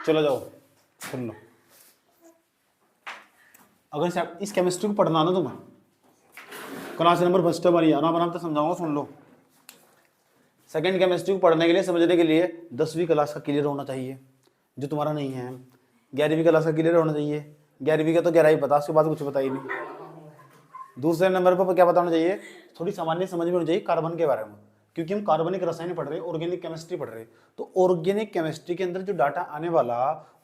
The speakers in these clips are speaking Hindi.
चलो जाओ सुन लो। अगर इस केमिस्ट्री को पढ़ना ना तुम्हें, क्लास नंबर फर्स्ट हमारी आराम आराम से समझाऊंगा, सुन लो। सेकंड केमिस्ट्री को पढ़ने के लिए, समझने के लिए 10वीं क्लास का क्लियर होना चाहिए, जो तुम्हारा नहीं है। 11वीं क्लास का क्लियर होना चाहिए। 11वीं का तो 11 पता, उसके बाद कुछ पता ही नहीं। दूसरे नंबर पर क्या बताना चाहिए, थोड़ी सामान्य समझ में होनी चाहिए कार्बन के बारे में, क्योंकि हम कार्बनिक रसायन पढ़ रहे हैं, ऑर्गेनिक केमिस्ट्री पढ़ रहे हैं। तो ऑर्गेनिक केमिस्ट्री के अंदर जो डाटा आने वाला,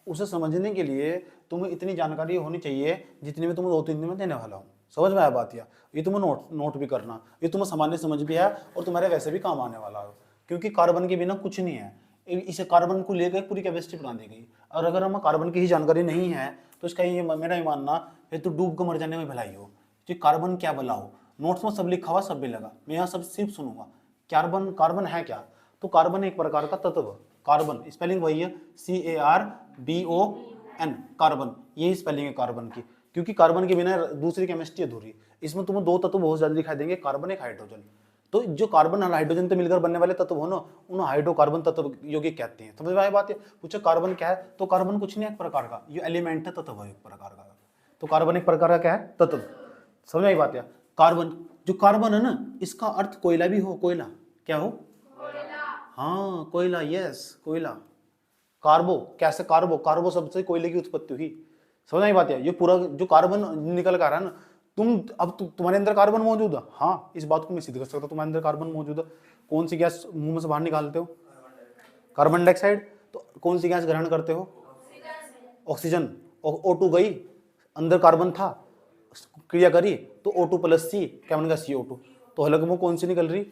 उसे समझने के लिए तुम्हें इतनी जानकारी होनी चाहिए जितनी मैं तुम्हें 2-3 दिन में देने वाला हूँ। समझ में आया बात? या ये तुम्हें नोट भी करना, ये तुम्हें सामान्य समझ भी है और तुम्हारे वैसे भी काम आने वाला है, क्योंकि कार्बन के बिना कुछ नहीं है। इसे कार्बन को लेकर पूरी केमिस्ट्री बना दी गई, और अगर हमें कार्बन की ही जानकारी नहीं है तो इसका ये मेरा ही मानना फिर तो डूब कर मर जाने में भलाई हो। कि कार्बन क्या भला हो, नोट्स में सब लिखा हुआ, सब भी लगा, मैं यहाँ सब सिर्फ सुनूंगा। कार्बन है क्या? तो कार्बन एक प्रकार का तत्व, कार्बन स्पेलिंग वही है CARBON, कार्बन, यही स्पेलिंग है कार्बन की। क्योंकि कार्बन के बिना दूसरी केमिस्ट्री अधूरी। इसमें तुम्हें 2 तत्व बहुत ज्यादा दिखाई देंगे, कार्बन एक हाइड्रोजन। तो जो कार्बन और हाइड्रोजन तो मिलकर बनने वाले तत्व हो ना, उन हाइड्रोकार्बन तत्व यौगिक कहते हैं। समझ में आई बात है? पूछो कार्बन क्या है, तो कार्बन कुछ नहीं है, एक प्रकार का ये एलिमेंट है, तत्व है एक प्रकार का। तो कार्बन एक प्रकार का क्या है, तत्व। समझ में आई बात है? कार्बन, जो कार्बन है ना, इसका अर्थ कोयला भी हो, कोयला क्या हो, हाँ कोयला, यस कोयला। कार्बो कैसे, कार्बो शब्द से कोयले की उत्पत्ति हुई। समझ आई बात है? ये पूरा जो कार्बन निकल कर आ रहा है ना, तुम्हारे अंदर कार्बन मौजूद है, हाँ इस बात को मैं सिद्ध कर सकता हूँ, तुम्हारे अंदर कार्बन मौजूद है। कौन सी गैस मुंह में से बाहर निकालते हो? Carbon dioxide. तो कौन सी गैस ग्रहण करते हो? ऑक्सीजन। O2 गई, अंदर कार्बन था, क्रिया करी तो O2+C क्या बन गया, CO2। तो हलक में कौन सी निकल रही,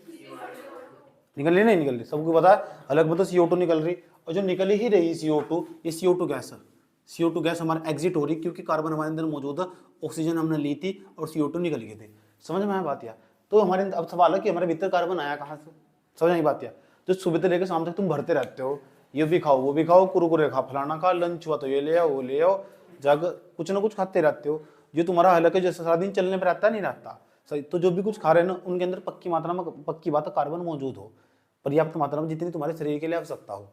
निकल रही नहीं निकल रही, सबको पता है हलक में तो CO2 निकल रही। और जो निकल ही रही CO2, ये CO2 गैस है। CO2 गैस हमारा एग्जिट हो रही, क्योंकि कार्बन हमारे अंदर मौजूद है, ऑक्सीजन हमने ली थी और CO2 निकल गई थी। समझ में आया बात? या तो हमारे अब सवाल है कि हमारे भीतर कार्बन आया कहाँ से? समझ आई बात? या जो सुबह से लेकर शाम तक तुम भरते रहते हो, ये भी खाओ वो भी खाओ, कुरकुरे खा, फलाना खा, लंच हुआ तो ये ले आओ वो ले आओ, जग कुछ ना कुछ खाते रहते हो। जो तुम्हारा हलक है, जो सारा दिन चलने पर रहता नहीं रहता सही, तो जो भी कुछ खा रहे हैं ना, उनके अंदर पक्की मात्रा में, पक्की बात है, कार्बन मौजूद हो, पर्याप्त मात्रा में, जितनी तुम्हारे शरीर के लिए आवश्यकता हो।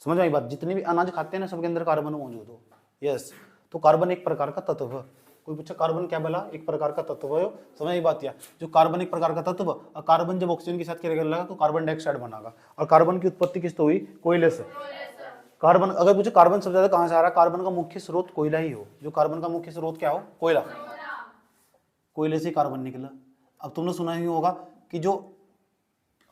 समझ आई बात? जितने भी अनाज खाते हैं ना, सबके अंदर कार्बन मौजूद हो। यस, तो कार्बन एक प्रकार का तत्व है। कोई पूछा कार्बन क्या भला, एक प्रकार का तत्व है। समझ आई बात? या जो कार्बन एक प्रकार का तत्व, और कार्बन जब ऑक्सीजन के साथ क्या लगा तो कार्बन डाइऑक्साइड बनागा। और कार्बन की उत्पत्ति किससे हुई? कोयले से। कार्बन, अगर पूछे कार्बन सबसे ज्यादा कहां से आ रहा है, कार्बन का मुख्य स्रोत कोयला ही हो। जो कार्बन का मुख्य स्रोत क्या हो? कोयला। कोयले से कार्बन निकला। अब तुमने सुना ही होगा कि जो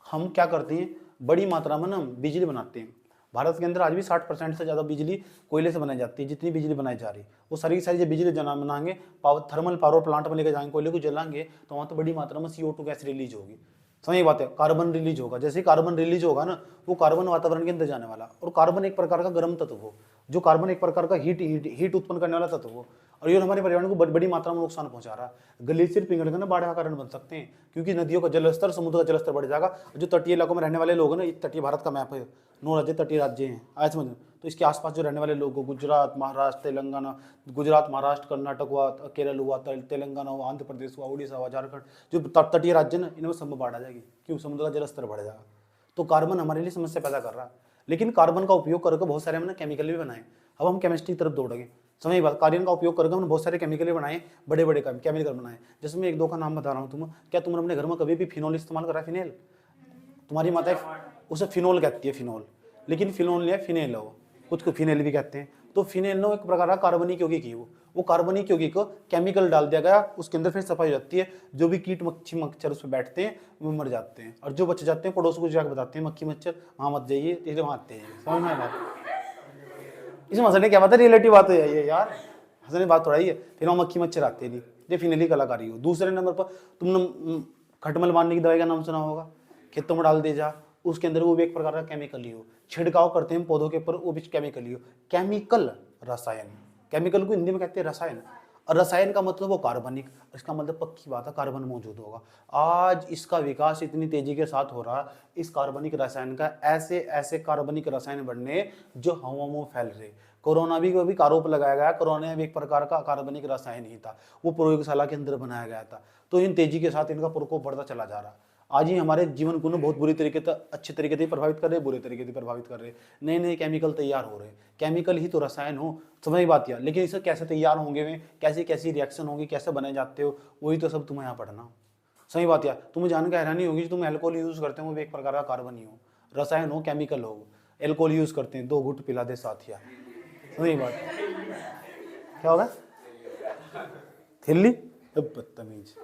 हम क्या करते हैं, बड़ी मात्रा में ना बिजली बनाते हैं। भारत के अंदर आज भी 60% से ज़्यादा बिजली कोयले से बनाई जाती है। जितनी बिजली बनाई जा रही है, वो सारी की सारी जो बिजली बनाएंगे, थर्मल पावर प्लांट में लेकर जाएंगे, कोयले को जलाएंगे, तो वहाँ तो बड़ी मात्रा में CO2 गैस रिलीज होगी। सही बात है, कार्बन रिलीज होगा। जैसे ही कार्बन रिलीज होगा ना, वो कार्बन वातावरण के अंदर जाने वाला। और कार्बन एक प्रकार का गर्म तत्व हो, जो कार्बन एक प्रकार का हीट उत्पन्न करने वाला तत्व हो, और ये हमारे पर्यावरण को बड़ी मात्रा में नुकसान पहुंचा रहा है। ग्लेशियर पिघल ना बाढ़ का कारण बन सकते हैं, क्योंकि नदियों का जलस्तर, समुद्र का जलस्तर बढ़ जाएगा। जो तटीय इलाकों में रहने वाले लोग हैं ना, तटीय भारत का मैप है, 9 राज्य तटीय राज्य हैं, आए समझ। तो इसके आसपास जो रहने वाले लोग, गुजरात, महाराष्ट्र, तेलंगाना, गुजरात, महाराष्ट्र, कर्नाटक हुआ, केरल हुआ, तेलंगाना हुआ, आंध्र प्रदेश हुआ, उड़ीसा हुआ, झारखंड, जो तटीय राज्य ना, इनमें सब में बाढ़ आ जाएगी, क्यों? समुद्र का जलस्तर बढ़ जाएगा। तो कार्बन हमारे लिए समस्या पैदा कर रहा है। लेकिन कार्बन का उपयोग करके बहुत सारे हमने केमिकल भी बनाए। अब हम केमिस्ट्री की तरफ दौड़ेंगे। समझ बात? कार्बन का उपयोग करके हमने बहुत सारे केमिकल भी बनाए, बड़े बड़े केमिकल बनाए। जैसे मैं 1-2 का नाम बता रहा हूँ तुम्हें। क्या तुमने अपने घर में कभी भी फिनोल इस्तेमाल करा? फिनेल, तुम्हारी माता उसे फिनोल कहती है, फिनोल। लेकिन फिनोल नहीं है, फिनेल है वो, कुछ को फिनेल भी कहते हैं। तो फिनेल नो एक प्रकार का कार्बनिक यौगिक ही वो कार्बनिक यौगिक को केमिकल डाल दिया गया, उसके अंदर फिर सफाई हो जाती है। जो भी कीट मच्छी मच्छर उस पर बैठते हैं वो मर जाते हैं, और जो बच जाते हैं पड़ोस को जाकर बताते हैं, मक्खी मच्छर वहाँ मत जाइए, इसलिए वहाँ आते हैं। समझ में आया? इसमें हंसने क्या बात है, रिलेटिव बात है ये यार, हंसने बात थोड़ा ही है। फिर वहाँ मक्खी मच्छर आते नहीं, ये फिनेली कलाकारी हो। दूसरे नंबर पर तुमने खटमल मारने की दवाई का नाम सुना होगा, खेतों में डाल दे जा, उसके अंदर वो भी एक प्रकार का केमिकल ही हो। छिड़काव करते हैं पौधों के ऊपर, वो भी केमिकल ही हो। केमिकल, रसायन, केमिकल को हिंदी में कहते हैं रसायन। और रसायन का मतलब वो कार्बनिक, इसका मतलब पक्की बात है कार्बन मौजूद होगा। आज इसका विकास इतनी तेजी के साथ हो रहा है, इस कार्बनिक रसायन का, ऐसे ऐसे कार्बनिक रसायन बनने जो हवा में फैल रहे। कोरोना भी आरोप लगाया गया, कोरोना भी एक प्रकार का कार्बनिक रसायन ही था, वो प्रयोगशाला के अंदर बनाया गया था। तो इन तेजी के साथ इनका प्रकोप बढ़ता चला जा रहा है। आज ही हमारे जीवन को ना बहुत बुरी तरीके से, अच्छे तरीके से प्रभावित कर रहे, बुरे तरीके से प्रभावित कर रहे। नए नए केमिकल तैयार हो रहे, केमिकल ही तो रसायन हो, समझ में बात किया। लेकिन इसे कैसे तैयार होंगे वे, कैसी कैसी रिएक्शन होगी, कैसे बनाए जाते हो, वही तो सब तुम्हें यहाँ पढ़ना। सही बात यार, तुम्हें जान के हैरानी होगी, तुम अल्कोहल यूज करते हो, वो भी एक प्रकार का कार्बन ही हो, रसायन हो, केमिकल हो। अल्कोहल यूज करते हैं, 2 घुट पिला दे साथिया, सही बात। क्या होगा थिल्ली, बदतमीज।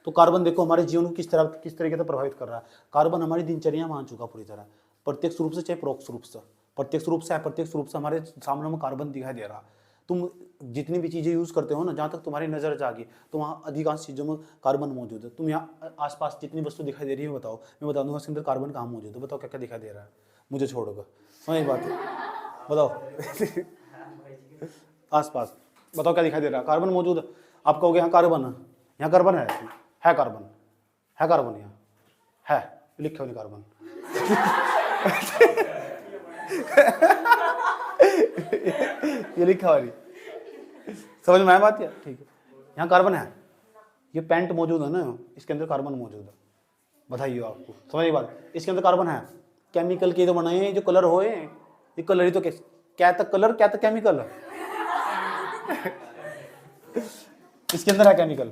तो कार्बन देखो हमारे जीवन को किस तरीके से प्रभावित कर रहा है। कार्बन हमारी दिनचर्या मान चुका पूरी तरह, प्रत्यक्ष रूप से चाहे परोक्ष रूप से, प्रत्यक्ष रूप से अप्रत्यक्ष रूप से हमारे सामने में कार्बन दिखाई दे रहा। तुम जितनी भी चीजें यूज करते हो ना, जहाँ तक तुम्हारी नजर जाएगी तो वहाँ अधिकांश चीजों में कार्बन मौजूद है। तुम यहाँ आसपास जितनी वस्तु दिखाई दे रही है बताओ, मैं बता दूंगा उसके अंदर कार्बन कहाँ मौजूद है, बताओ क्या क्या दिखाई दे रहा है मुझे छोड़कर। वही बात है, बताओ आसपास बताओ क्या दिखाई दे रहा है, कार्बन मौजूद है। आप कहोगे यहाँ कार्बन है, यहाँ कार्बन है कार्बन है, कार्बन यहाँ है, लिखे हुए कार्बन ये लिखा हुआ नहीं, समझ में आया बात? ठीक है, यहाँ कार्बन है, ये पेंट मौजूद है ना, इसके अंदर कार्बन मौजूद है, बताइए आपको, समझ बात? इसके अंदर कार्बन है, केमिकल के तो बनाए हैं जो कलर होए, ये कलर ही तो क्या तक कलर क्या तक केमिकल है इसके अंदर है केमिकल,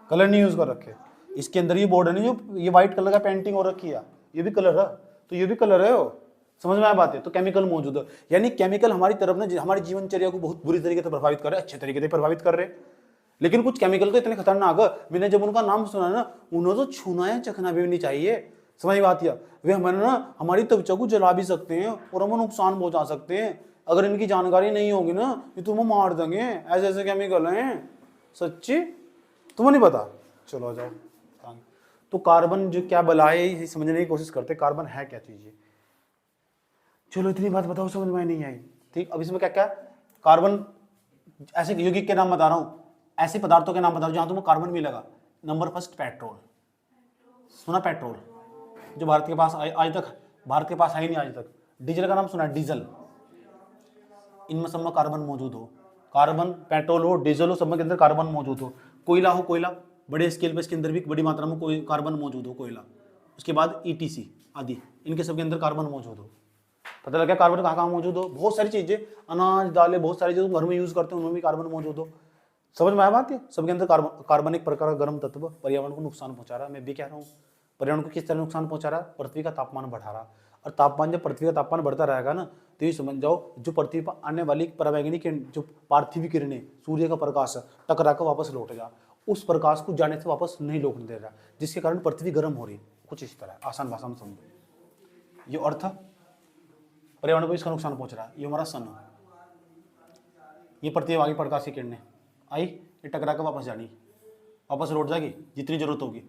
कलर नहीं यूज कर रखे। इसके अंदर ये बोर्ड है नहीं, जो ये व्हाइट कलर का पेंटिंग हो रखी है, ये भी कलर है, तो ये भी कलर है वो, समझ में आया बात है? तो केमिकल मौजूद है, यानी केमिकल हमारी तरफ ना हमारी जीवनचर्या को बहुत बुरी तरीके से प्रभावित कर रहे, अच्छे तरीके से प्रभावित कर रहे। लेकिन कुछ केमिकल तो इतने खतरनाक है, मैंने जब उनका नाम सुना ना, उन्हें तो छूना है चखना भी नहीं चाहिए, समझ बात है? वे हमारे ना हमारी त्वचा को जला भी सकते हैं और हमें नुकसान पहुंचा सकते हैं। अगर इनकी जानकारी नहीं होगी ना, ये तुम्हें मार देंगे, ऐसे ऐसे केमिकल हैं, सच्ची तुम्हें नहीं पता। चलो जाओ, तो कार्बन जो क्या बला है समझने की कोशिश करते, कार्बन है क्या चीज है। चलो इतनी बात बताओ, समझ में नहीं आई, ठीक। अब इसमें क्या क्या कार्बन, ऐसे यौगिक के नाम बता रहा हूँ, ऐसे पदार्थों के नाम बता रहा हूँ जहां तुम्हें कार्बन मिलेगा। नंबर फर्स्ट पेट्रोल, सुना पेट्रोल, जो भारत के पास आज तक भारत के पास है ही नहीं आज तक। डीजल का नाम सुना, डीजल, इनमें सब में कार्बन मौजूद हो, कार्बन पेट्रोल हो, डीजल हो, सब के अंदर कार्बन मौजूद हो। कोयला हो, कोयला बड़े स्केल पे इसके अंदर भी बड़ी मात्रा में कोई कार्बन मौजूद हो, कोयला। उसके बाद ईटीसी आदि, इनके सब के अंदर कार्बन मौजूद हो। पता लगा कार्बन कहाँ कहाँ मौजूद हो, बहुत सारी चीजें, अनाज दालें, बहुत सारी चीजें घर में यूज करते हैं, उनमें भी कार्बन मौजूद हो। समझ में आया बात है? सबके अंदर कार्बन एक प्रकार का गर्म तत्व पर्यावरण को नुकसान पहुंचा रहा है। मैं भी कह रहा हूँ पर्यावरण को किस तरह नुकसान पहुंचा रहा है, पृथ्वी का तापमान बढ़ा रहा। और तापमान, जब पृथ्वी का तापमान बढ़ता रहेगा ना, तो ये समझ जाओ जो पृथ्वी पर आने वाली पराबैंगनी किरण, जो पार्थिव किरणें, सूर्य का प्रकाश टकरा कर वापस लौट जा, उस प्रकाश को जाने से वापस नहीं लौटने दे रहा, जिसके कारण पृथ्वी गर्म हो रही। कुछ इस तरह आसान भाषा में समझो, ये अर्थ पर्यावरण को इसका नुकसान पहुंच रहा है। ये हमारा सन है, ये पृथ्वी आगे प्रकाश की किरणें आई, ये टकरा कर वापस जानी, वापस लौट जाएगी जितनी जरूरत होगी।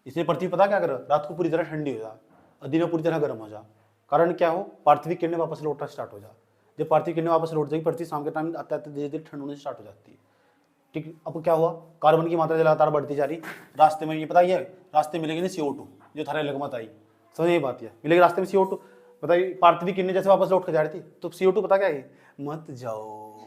इसलिए पृथ्वी पता क्या करे, रात को पूरी तरह ठंडी हो जा और दिन में पूरी तरह गर्म हो जा। कारण क्या हो, पार्थिव किरणें वापस लौटना स्टार्ट हो जा। जब पार्थिव किरणें वापस लौट जाएगी, पृथ्वी शाम के टाइम आते आते धीरे धीरे ठंड होने स्टार्ट हो जाती है। ठीक, अब क्या हुआ, कार्बन की मात्रा लगातार बढ़ती जा रही। रास्ते में ये पता ही है, रास्ते मिलेगी ना CO2, जो थारे लगमत आई, समझ ये बात है, मिलेगी रास्ते में CO2। बताइए पार्थिव किरणें जैसे वापस लौट कर जा रही थी, तो CO2 पता क्या है, मत जाओ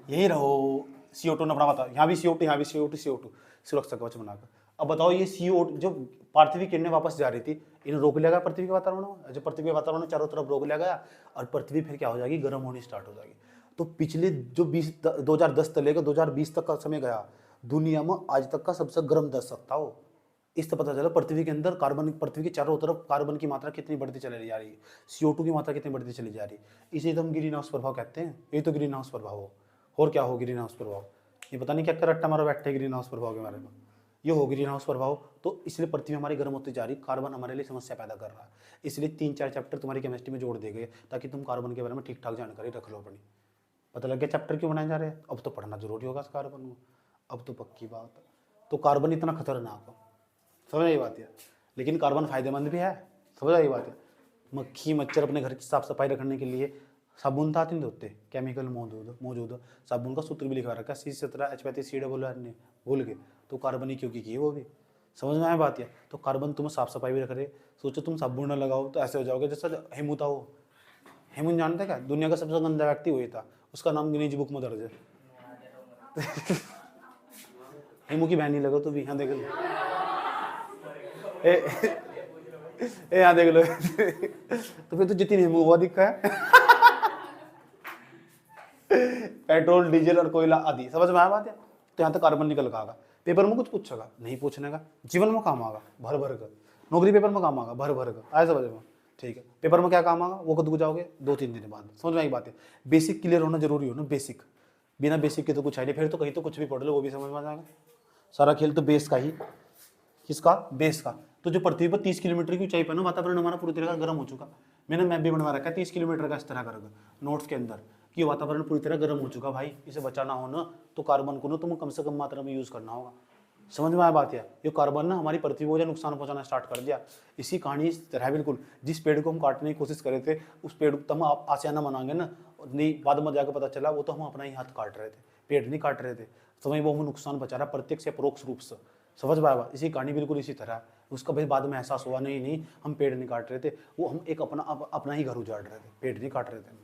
यही रहो। CO2 ने अपना बता, यहाँ भी CO2, यहाँ भी CO2 सुरक्षा कवच बनाकर। अब बताओ ये CO2 जो पार्थिव किरणें वापस जा रही थी, इन्हें रोक लिया गया पृथ्वी के वातावरण में। जब पृथ्वी के वातावरण चारों तरफ रोक लिया गया और पृथ्वी फिर क्या हो जाएगी, गर्म होनी स्टार्ट हो जाएगी। तो पिछले जो 2010 से लेकर 2020 तक का समय गया, दुनिया में आज तक का सबसे गर्म दशक था वो। इससे पता चला पृथ्वी के अंदर कार्बन, पृथ्वी के चारों तरफ कार्बन की मात्रा कितनी बढ़ती चली जा रही है, CO2 की मात्रा कितनी बढ़ती चली जा रही है। इसे तो हम ग्रीन हाउस प्रभाव कहते हैं। ये तो ग्रीन हाउस प्रभाव हो, और क्या हो ग्रीन हाउस प्रभाव, ये पता नहीं क्या कर रट्टा मारो बैठे ग्रीन हाउस प्रभाव के बारे में, ये हो ग्रीन हाउस प्रभाव। तो इसलिए पृथ्वी हमारी गर्म होती जा रही, कार्बन हमारे लिए समस्या पैदा कर रहा है। इसलिए 3-4 चैप्टर तुम्हारी केमिस्ट्री में जोड़ दिए गए ताकि तुम कार्बन के बारे में ठीक ठाक जानकारी रख लो अपनी। पता लग गया चैप्टर क्यों बनाए जा रहे हैं, अब तो पढ़ना जरूरी होगा कार्बन को, अब तो पक्की बात। तो कार्बन इतना खतरनाक हो, समझ आई बात है। लेकिन कार्बन फायदेमंद भी है, समझ आई बात है। मक्खी मच्छर अपने घर की साफ सफाई रखने के लिए साबुन तो आते नहीं धोते, केमिकल मौजूद। साबुन का सूत्र भी लिखा रखा है C17H35COO, भूल गए तो कार्बन ही क्योंकि की वो भी, समझ में आया बात है। तो कार्बन तुम्हें साफ सफाई भी रख रहे। सोचो तुम साबुन न लगाओ तो ऐसे हो जाओगे जैसा हेमू था वो। हेमू जानते क्या, दुनिया का सबसे गंदा व्यक्ति वही था, उसका नाम गिनीज बुक में दर्ज है हेमू की बहन ही लगो तो भी, यहाँ देख लो ए यहाँ देख लो। तो फिर तो जितनी नहीं वो दिखा है। पेट्रोल, डीजल और कोयला आदि, समझ में आया बात है? तो यहाँ तक कार्बन निकल का आगा। पेपर में कुछ पूछेगा नहीं पूछने का, जीवन में काम आगा भर भर कर, नौकरी पेपर में काम आगा भर भर कर, आया समझ में? ठीक है, पेपर में क्या काम आगा वो कद जाओगे 2-3 दिन बाद, समझ में आई बात है? बेसिक क्लियर होना जरूरी हो ना, बेसिक, बिना बेसिक के तो कुछ है नहीं, फिर तो कहीं तो कुछ भी पढ़ लो वो भी समझ में आ जाएगा। सारा खेल तो बेस का ही, किसका? बेस का। तो जो पृथ्वी पर 30 किलोमीटर की ऊंचाई पर ना वातावरण हमारा पूरी तरह गर्म हो चुका। मैंने मैप भी बनवा रखा है 30 किलोमीटर का इस तरह कर नोट्स के अंदर, कि वातावरण पूरी तरह गर्म हो चुका भाई, इसे बचाना हो ना तो कार्बन को ना तुम कम से कम मात्रा में यूज करना होगा। समझ में आया बात है? ये कार्बन ना हमारी पृथ्वी को नुकसान पहुंचाना स्टार्ट कर दिया। इसी कहानी इस तरह बिल्कुल, जिस पेड़ को हम काटने की कोशिश कर रहे थे उस पेड़ को हम आसियाना मनाएंगे ना, नहीं बाद में जाकर पता चला वो तो हम अपना ही हाथ काट रहे थे, पेड़ नहीं काट रहे थे। समझ, वो हमें नुकसान पहुंचा रहा प्रत्यक्ष या परोक्ष रूप से। समझ पाया? इसी कहानी बिल्कुल इसी तरह। उसका भाई बाद में एहसास हुआ नहीं हम पेड़ नहीं काट रहे थे, वो हम एक अपना ही घर उजाड़ रहे थे, पेड़ नहीं काट रहे थे।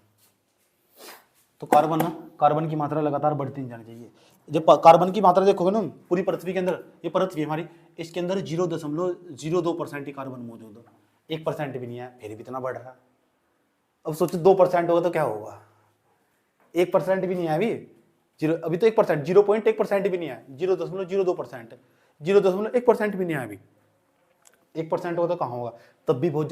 तो कार्बन की मात्रा लगातार बढ़ती जानी चाहिए। जब कार्बन की मात्रा देखोगे ना पूरी पृथ्वी के अंदर, ये पृथ्वी हमारी, इसके अंदर 0.02% ही कार्बन मौजूद है, 1% भी नहीं है, फिर भी इतना बढ़ रहा है। अब सोचो 2% होगा तो क्या होगा? 1% भी नहीं है अभी, अभी तो 1%, 0.1% भी नहीं है, 0.02%, 0.1% भी नहीं है अभी। 1% होगा तो कहाँ होगा? तब भी बहुत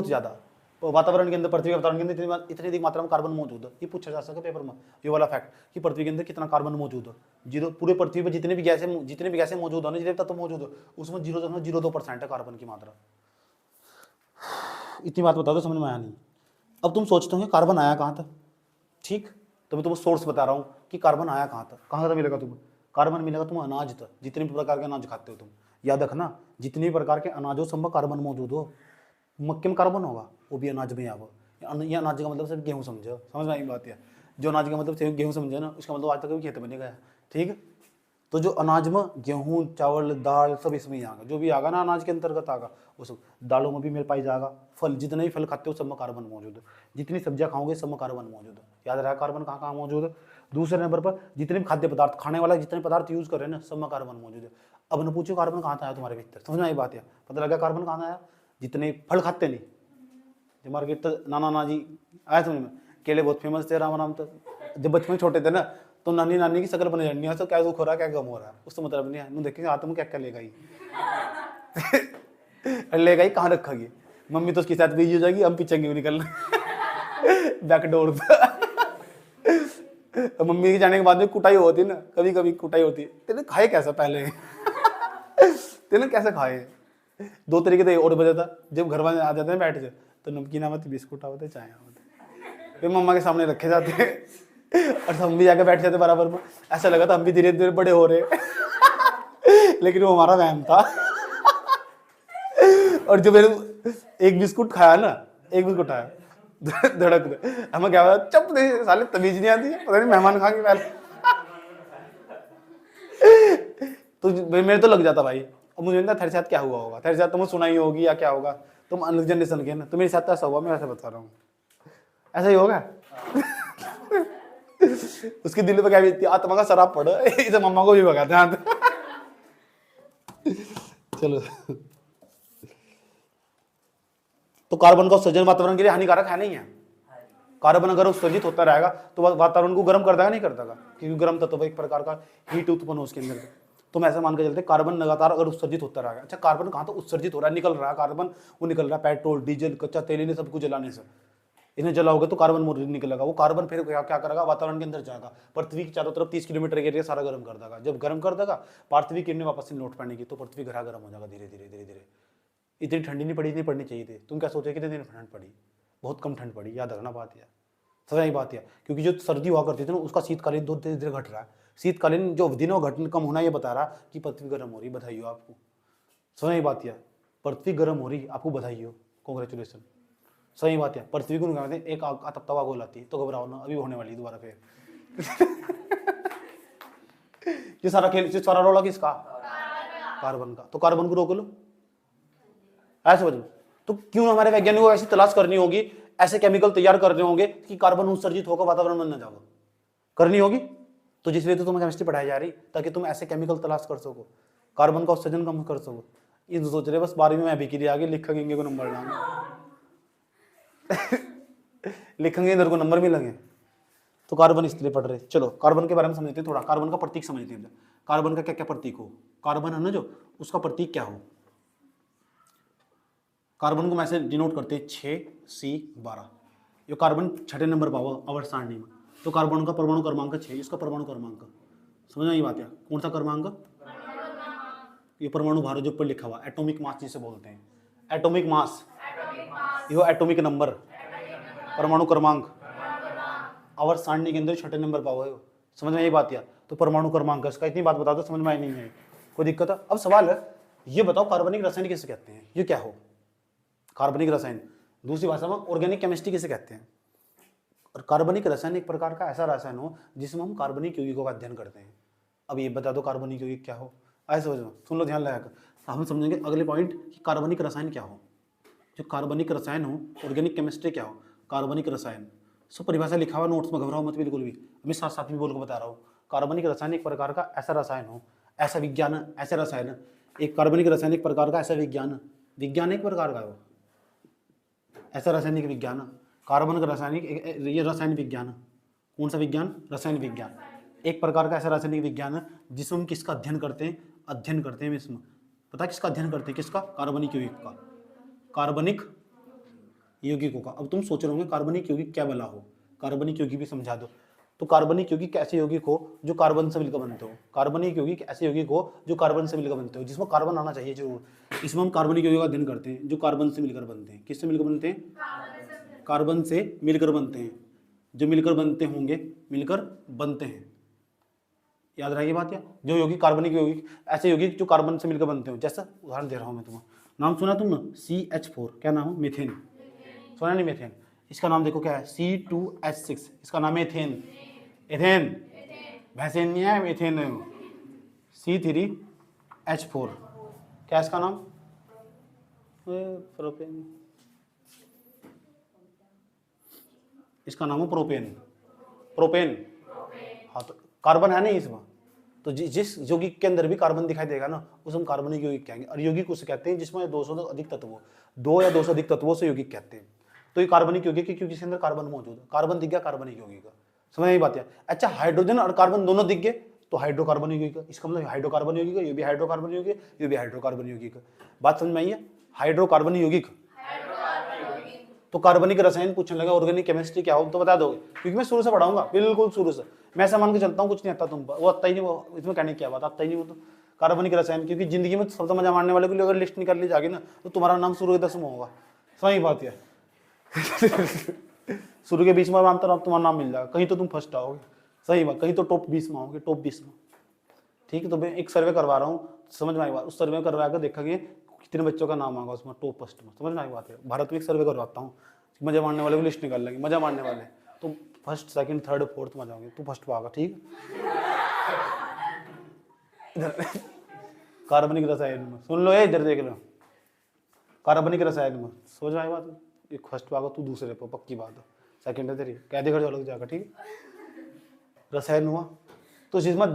ज्यादा। तो वातावरण के अंदर, पृथ्वी के वातावरण के अंदर इतनी अधिक मात्रा में कार्बन मौजूद है। ये पूछा जा सकता है पेपर में, ये वाला फैक्ट कि पृथ्वी के अंदर कितना कार्बन मौजूद है। पूरे पृथ्वी पर जितने भी गैसें मौजूद है ना, जितने तत्व मौजूद है, उसमें 0.02% है कार्बन की मात्रा। इतनी बात बता दो, समझ में आया नहीं? अब तुम सोचते हो कार्बन आया कहाँ था? ठीक, तो मैं तुम्हें सोर्स बता रहा हूँ कि कार्बन आया कहाँ था मिलेगा तुम्हें? कार्बन मिलेगा तुम्हें अनाज था, जितने भी प्रकार के अनाज खाते हो तुम, याद रखना, जितने भी प्रकार के अनाज हो सब में कार्बन मौजूद हो। मक्के में कार्बन होगा, वो भी अनाज में आवा। ये अनाज का मतलब सिर्फ गेहूँ समझो, समझ में आई बात है? जो अनाज का मतलब सिर्फ गेहूँ समझे ना, उसका मतलब आज तक कभी खेत में नहीं गया। ठीक, तो जो अनाज में गेहूँ, चावल, दाल सब इसमें ही आगा, जो भी आगा ना अनाज के अंतर्गत आगा वो सब। दालों में भी मिल पाई जाएगा, फल, जितने भी फल खाते हो सब में कार्बन मौजूद है, जितनी सब्जियां खाओगे सब में कार्बन मौजूद है। याद रहा कार्बन कहाँ कहाँ मौजूद है? दूसरे नंबर पर जितने भी खाद्य पदार्थ खाने वाला जितने पदार्थ यूज कर रहे हैं ना सब में कार्बन मौजूद है। अब न पूछो कार्बन कहाँ था आया तुम्हारे भीतर, समझ में आई बात है? पता लगा कार्बन कहाँ आया? जितने फल खाते नहीं, जो मार्केट तो नाना जी आया समझ में, केले बहुत फेमस थे राम। तो जब बचपन में छोटे थे ना तो नानी की शकल बने जानी है, तो क्या दुख हो रहा क्या गम हो रहा है उससे मतलब नहीं है। देखेंगे हाथ में क्या क्या लेगा ही लेगा ही, कहाँ रखेगी मम्मी, तो उसके साथ बिजी हो जाएगी, हम पीछे क्यों निकलना बैकडोर। तो मम्मी के जाने के बाद में कुटाई होती है ना, कभी कभी कुटाई होती है, तेने खाए कैसा पहले तेने कैसे खाए? 2 तरीके से और बजा था, जब घर वाले आ जाते हैं बैठ से तो नमकीन आवत, बिस्कुट आवत, चाय आवत, फिर मम्मा के सामने रखे जाते हैं और हम भी जाके बैठ जाते बराबर में। ऐसा लगा था हम भी धीरे धीरे बड़े हो रहे लेकिन वो हमारा वहम था। और जो मैंने एक बिस्कुट खाया ना, एक बिस्कुट खाया धड़क हमें क्या हुआ, चुप नहीं साले, तमीज नहीं आती, पता नहीं मेहमान खा के पहले तो मेरे तो लग जाता भाई। अब मुझे ना तेरे साथ क्या हुआ होगा, तेरे साथ तुम्हें सुनाई होगी या क्या होगा, तुम अलग जनरेशन के ना, तो मेरे साथ ऐसा हुआ, मैं ऐसा बता रहा हूँ, ऐसा ही होगा। उसके दिल पे क्या बीतती, आत्मा का शराब पड़, इसे मम्मा को भी भगाते हैं। चलो, तो कार्बन का उत्सर्जन वातावरण के लिए हानिकारक है नहीं है? कार्बन अगर उत्सर्जित होता रहेगा तो वातावरण को गर्म कर देगा, नहीं कर देगा? क्योंकि गर्म तत्व एक प्रकार का हीट उत्पन्न हो उसके अंदर। तो हम ऐसा मान के चलते कार्बन लगातार अगर उत्सर्जित होता रहेगा। अच्छा, कार्बन कहाँ तो उत्सर्जित हो रहा है, निकल रहा है कार्बन, वो निकल रहा है पेट्रोल, डीजल, कच्चा तेल, इन्हें सबको जलाने से, इन्हें जलाओगे तो कार्बन निकलेगा। वो कार्बन फिर क्या करेगा, वातावरण के अंदर जाएगा, पृथ्वी के चारों तरफ 30 किलोमीटर के एरिया सारा गर्म कर देगा। जब गर्म कर देगा, पृथ्वी किरणें वापस से लौट पाएंगी, तो पृथ्वी ग्रह गर्म हो जाएगा धीरे धीरे धीरे धीरे। इतनी ठंडी नहीं पड़ी, इतनी पड़नी चाहिए थी। तुम क्या सोचे कितने दिन ठंड पड़ी? बहुत कम ठंड पड़ी, याद रखना बात है, सही बात है। क्योंकि जो सर्दी हुआ करती थी ना, उसका शीतकालीन धीरे धीरे घट रहा है। शीतकालीन जो अवधि है वो घटने कम होना, ये बता रहा कि पृथ्वी गर्म हो रही। बधाई हो आपको, सही बात है, पृथ्वी गर्म हो रही, आपको बधाई हो, कॉन्ग्रेचुलेसन। सही बात है, पृथ्वी को कहते हैं एक तवा गोल आती है, तो घबराओ ना, अभी होने वाली दोबारा फिर। ये सारा खेल, सारा रोला किसका? कार्बन का। तो कार्बन को रोक लो, ऐसे समझ लो। तो क्यों हमारे वैज्ञानिकों को ऐसी तलाश करनी होगी, ऐसे केमिकल तैयार करने होंगे कि कार्बन उत्सर्जित होकर वातावरण में न जाओ, करनी होगी। तो जिसलिए तो तुम्हें केमिस्ट्री पढ़ाई जा रही, ताकि तुम ऐसे केमिकल तलाश कर सको कार्बन का उत्सर्जन कम कर सको। ये तो सोच रहे बस 12वीं में अभिक्रिया आगे लिखेंगे को नंबर डालेंगे लिखेंगे इधर को नंबर मिलेंगे। तो कार्बन इसलिए पढ़ रहे। चलो कार्बन के बारे में समझते हैं थोड़ा। कार्बन का प्रतीक समझते हैं। कार्बन का क्या क्या प्रतीक हो, कार्बन है ना जो, उसका प्रतीक क्या हो। कार्बन को मैं ऐसे डिनोट करते हैं 6C12। ये कार्बन 6ठे नंबर पावा आवर्त सारणी में। तो कार्बन का परमाणु क्रमांक 6, इसका परमाणु क्रमांक समझ में ये बात है। कौन सा क्रमांक, ये परमाणु भार जो ऊपर लिखा हुआ एटॉमिक मास जिसे बोलते हैं, एटॉमिक मास, ये एटॉमिक नंबर, परमाणु क्रमांक आवर्त सारणी के अंदर 6ठे नंबर पावा है। समझ में ये बात है। तो परमाणु क्रमांक इसका इतनी बात बता दो, समझ में आई नहीं है, कोई दिक्कत है। अब सवाल है ये बताओ कार्बनिक रसायन किसे कहते हैं, ये क्या हो कार्बनिक रसायन, दूसरी भाषा में ऑर्गेनिक केमिस्ट्री किसे कहते हैं। और कार्बनिक रसायन एक प्रकार का ऐसा रसायन हो जिसमें हम कार्बनिक यौगिकों का अध्ययन करते हैं। अब ये बता दो कार्बनिक यौगिक क्या हो, ऐसे समझो, सुन लो ध्यान लगाकर। हम समझेंगे अगले पॉइंट कि कार्बनिक रसायन क्या हो। जो कार्बनिक रसायन हो, ऑर्गेनिक केमिस्ट्री क्या हो, कार्बनिक रसायन सब परिभाषा लिखा हुआ नोट्स में, घबराओ मत बिल्कुल भी। मैं साथ साथ भी बोल के बता रहा हूँ। कार्बनिक रसायन एक प्रकार का ऐसा रसायन हो, ऐसा विज्ञान, ऐसा रसायन, एक कार्बनिक रसायन एक प्रकार का ऐसा विज्ञान, विज्ञान एक प्रकार का हो ऐसा रासायनिक विज्ञान, कार्बन का रासायनिक, ये रासायनिक विज्ञान, कौन सा विज्ञान, रासायनिक विज्ञान, एक प्रकार का ऐसा रासायनिक विज्ञान है जिसमें हम किसका अध्ययन करते हैं, अध्ययन करते हैं इसमें, पता किसका अध्ययन करते हैं, किसका, कार्बनिक यौगिक का, कार्बनिक यौगिकों का। अब तुम सोच रहे होंगे कार्बनिक यौगिक क्या बला हो, कार्बनिक यौगिक भी समझा दो। तो कार्बनिक यौगिक ऐसे यौगिक हो जो कार्बन से मिलकर बनते हो, कार्बनिक यौगिक ऐसे यौगिक हो जो कार्बन से मिलकर बनते हो, जिसमें कार्बन आना चाहिए जरूर। इसमें हम कार्बनिक यौगिक का अध्ययन करते हैं जो कार्बन से मिलकर बनते हैं। किससे मिलकर बनते हैं, कार्बन से मिलकर बनते हैं, जो मिलकर बनते होंगे, मिलकर बनते हैं, याद रहेगी बात। या जो यौगिक कार्बनिक यौगिक ऐसे यौगिक जो कार्बन से मिलकर बनते हो, जैसा उदाहरण दे रहा हूँ मैं तुम्हें, नाम सुना तुमने CH4, क्या नाम है, मीथेन, सुना नहीं मीथेन, इसका नाम देखो क्या है, C2H6, इसका नाम है एथेन, एथेन भैंसेन नहीं है, एथेन है। C3H4 क्या इसका नाम, प्रोपेन, इसका नाम है प्रोपेन, प्रोपेन। हाँ तो कार्बन है नहीं इसमें, तो जिस यौगिक के अंदर भी कार्बन दिखाई देगा ना उसे हम कार्बनिक यौगिक कहेंगे। और यौगिक उसे कहते हैं जिसमें 200 से अधिक तत्व, 2 या 2 से अधिक तत्वों से यौगिक कहते हैं। तो ये कार्बनिक यौगिक है क्योंकि इसके अंदर कार्बन मौजूद है, कार्बन दिख गया कार्बनिक यौगिक, समझ में बात है। अच्छा हाइड्रोजन और कार्बन दोनों दिख गए तो हाइड्रोकार्बन यौगिक, इसका मतलब हाइड्रोकार्बन यौगिक, ये भी हाइड्रोकार्बन यौगिक, ये भी हाइड्रोकार्बन यौगिक। बात समझ में आई है, हाइड्रोकार्बन यौगिक। तो कार्बनिक रसायन पूछने लगा ऑर्गेनिक केमिस्ट्री क्या हो तो बता दोगे, क्योंकि मैं शुरू से पढ़ाऊंगा, बिल्कुल शुरू से। मैं ऐसा मान के चलता हूँ कुछ नहीं आता तुम, वो आता ही नहीं, वो इसमें कहने की क्या बात, आता ही नहीं वो तो कार्बनिक रसायन। क्योंकि जिंदगी में सबसे मजा मारने वाले को अगर लिस्ट निकाल ली जाएगी ना तो तुम्हारा नाम शुरू के 10 में होगा, सही बात है शुरू के 20 में मानता रहो, तुम्हारा नाम मिल जाएगा, कहीं तो तुम फर्स्ट आओगे, सही बात, कहीं तो टॉप 20 में आओगे, टॉप 20 में। ठीक है, तो मैं एक सर्वे करवा रहा हूँ, समझ में आई बात। उस सर्वे करवा कर देखेंगे कितने बच्चों का नाम आएगा उसमें टॉप फर्स्ट में, समझ में आई बात है। भारत में एक सर्वे करवाता हूँ, मजा मारने वाले को लिस्ट निकाल लेंगे, मजा मारने वाले, तो फर्स्ट सेकंड थर्ड फोर्थ में जाओगे, तू फर्स्ट पे आएगा, ठीक इधर कार्बनिक रसायन में सुन लो, इधर देख लो, कार्बनिक रसायन में समझ में आई बात। एक फर्स्ट पे आएगा, तू दूसरे पे, पक्की बात है, सेकंड है तेरी, कह देगा जो अलग जाएगा, ठीक है। रसायन हुआ तो जिसमें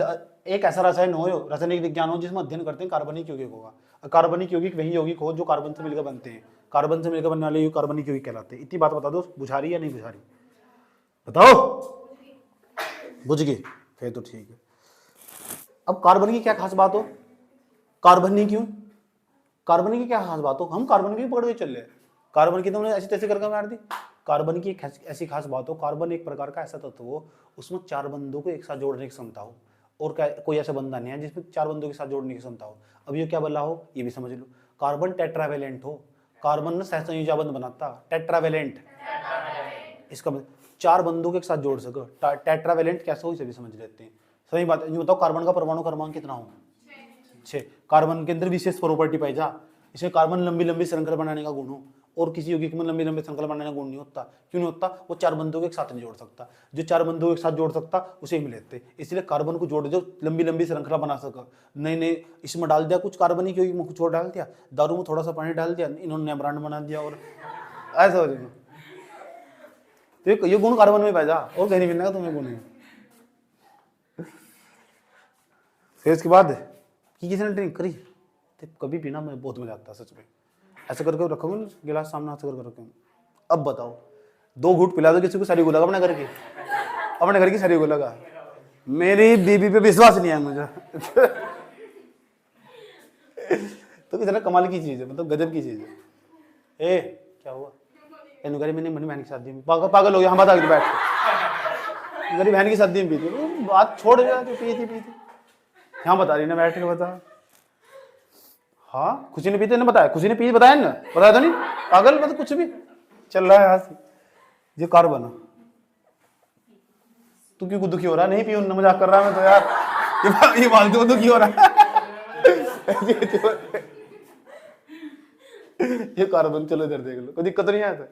एक ऐसा रसायन हो, रासायनिक विज्ञान हो जिसमें अध्ययन करते हैं कार्बनिक यौगिक होगा। कार्बनिक यौगिक वही यौगिक हो जो कार्बन से मिलकर बनते हैं, कार्बन से मिलकर बनने वाले यौगिक कार्बनिक यौगिक कहलाते हैं। इतनी बात बता दो, बुझा रही या नहीं बुझा रही, बताओ, बुझ गई, फिर तो ठीक है। अब कार्बन की क्या खास बात हो, कार्बन नहीं क्यों, कार्बन की क्या खास बात हो, हम कार्बन की पकड़ के चल रहे, कार्बन की तुमने ऐसी तैसे करके मार दी। कार्बन की ऐसी खास बात हो, कार्बन एक प्रकार का ऐसा तत्व हो उसमें 4 बंधों को एक साथ जोड़ने की क्षमता हो, और कोई ऐसा बंधा नहीं है जिसमें 4 बंधों के साथ जोड़ने की क्षमता हो। अब ये क्या बला हो ये भी समझ लो, कार्बन टेट्रावेलेंट हो, कार्बन ने सहसंयोजी बंध बनाता, टेट्रावेलेंट, इसका 4 बंधों को एक साथ जोड़ सको, टेट्रावेलेंट कैसे हो इसे भी समझ लेते हैं, सही बात है। ये बताओ कार्बन का परमाणु क्रमांक कितना हो, 6। कार्बन के अंदर विशेष प्रॉपर्टी पाई जा, इसमें कार्बन लंबी लंबी श्रृंखला बनाने का गुण हो, और किसी यौगिक में लंबी लंबी श्रृंखला बनाने का गुण नहीं होता। क्यों नहीं होता, वो 4 बंधों को एक साथ नहीं जोड़ सकता, जो 4 बंधों को एक साथ जोड़ सकता उसे ही लेते, इसलिए कार्बन को जोड़ दो, लंबी लंबी श्रृंखला बना सका। नहीं नहीं, इसमें डाल दिया कुछ कार्बनिक यौगिक में कुछ और डाल दिया, दारू में थोड़ा सा पानी डाल दिया, इन्होंने ब्रांड बना दिया, और ऐसा हो जाएगा। तो ये गुण कार्बन में पाया जा, और कहीं नहीं मिलने का तुम्हें गुण है। फिर इसके बाद कि किसी ने ड्रिंक करी, तो कभी पीना मैं बहुत मजा आता है सच में। ऐसे करके रखोगे ना गिलास सामने, ऐसे करके रखोगे। अब बताओ 2 घूंट पिला दो किसी को, सारी गुलागा अपने घर की, अपने घर की सारी गुलागा। मेरी बीबी पे विश्वास नहीं है मुझे। तो इतना कमाल की चीज है, मतलब गजब की चीज है। ए क्या हुआ? मैंने मेरी बहन की शादी में पागल हो गया। हम बता बैठ के मेरी बहन की शादी में पीती, बात छोड़ गया तो पीती यहाँ बता रही ना, बैठ के बता। हाँ खुशी ने पीते, बताया खुशी ने पी, बताया ना, बताया तो नहीं पागल, मतलब कुछ भी चल रहा है यहाँ से। ये कार बना, तू क्यों दुखी हो रहा है? नहीं पी, मजाक कर रहा है मैं तो यार, ये फालतू दुखी हो रहा है। ये कार बन, चलो इधर देख लो, कोई दिक्कत नहीं आता।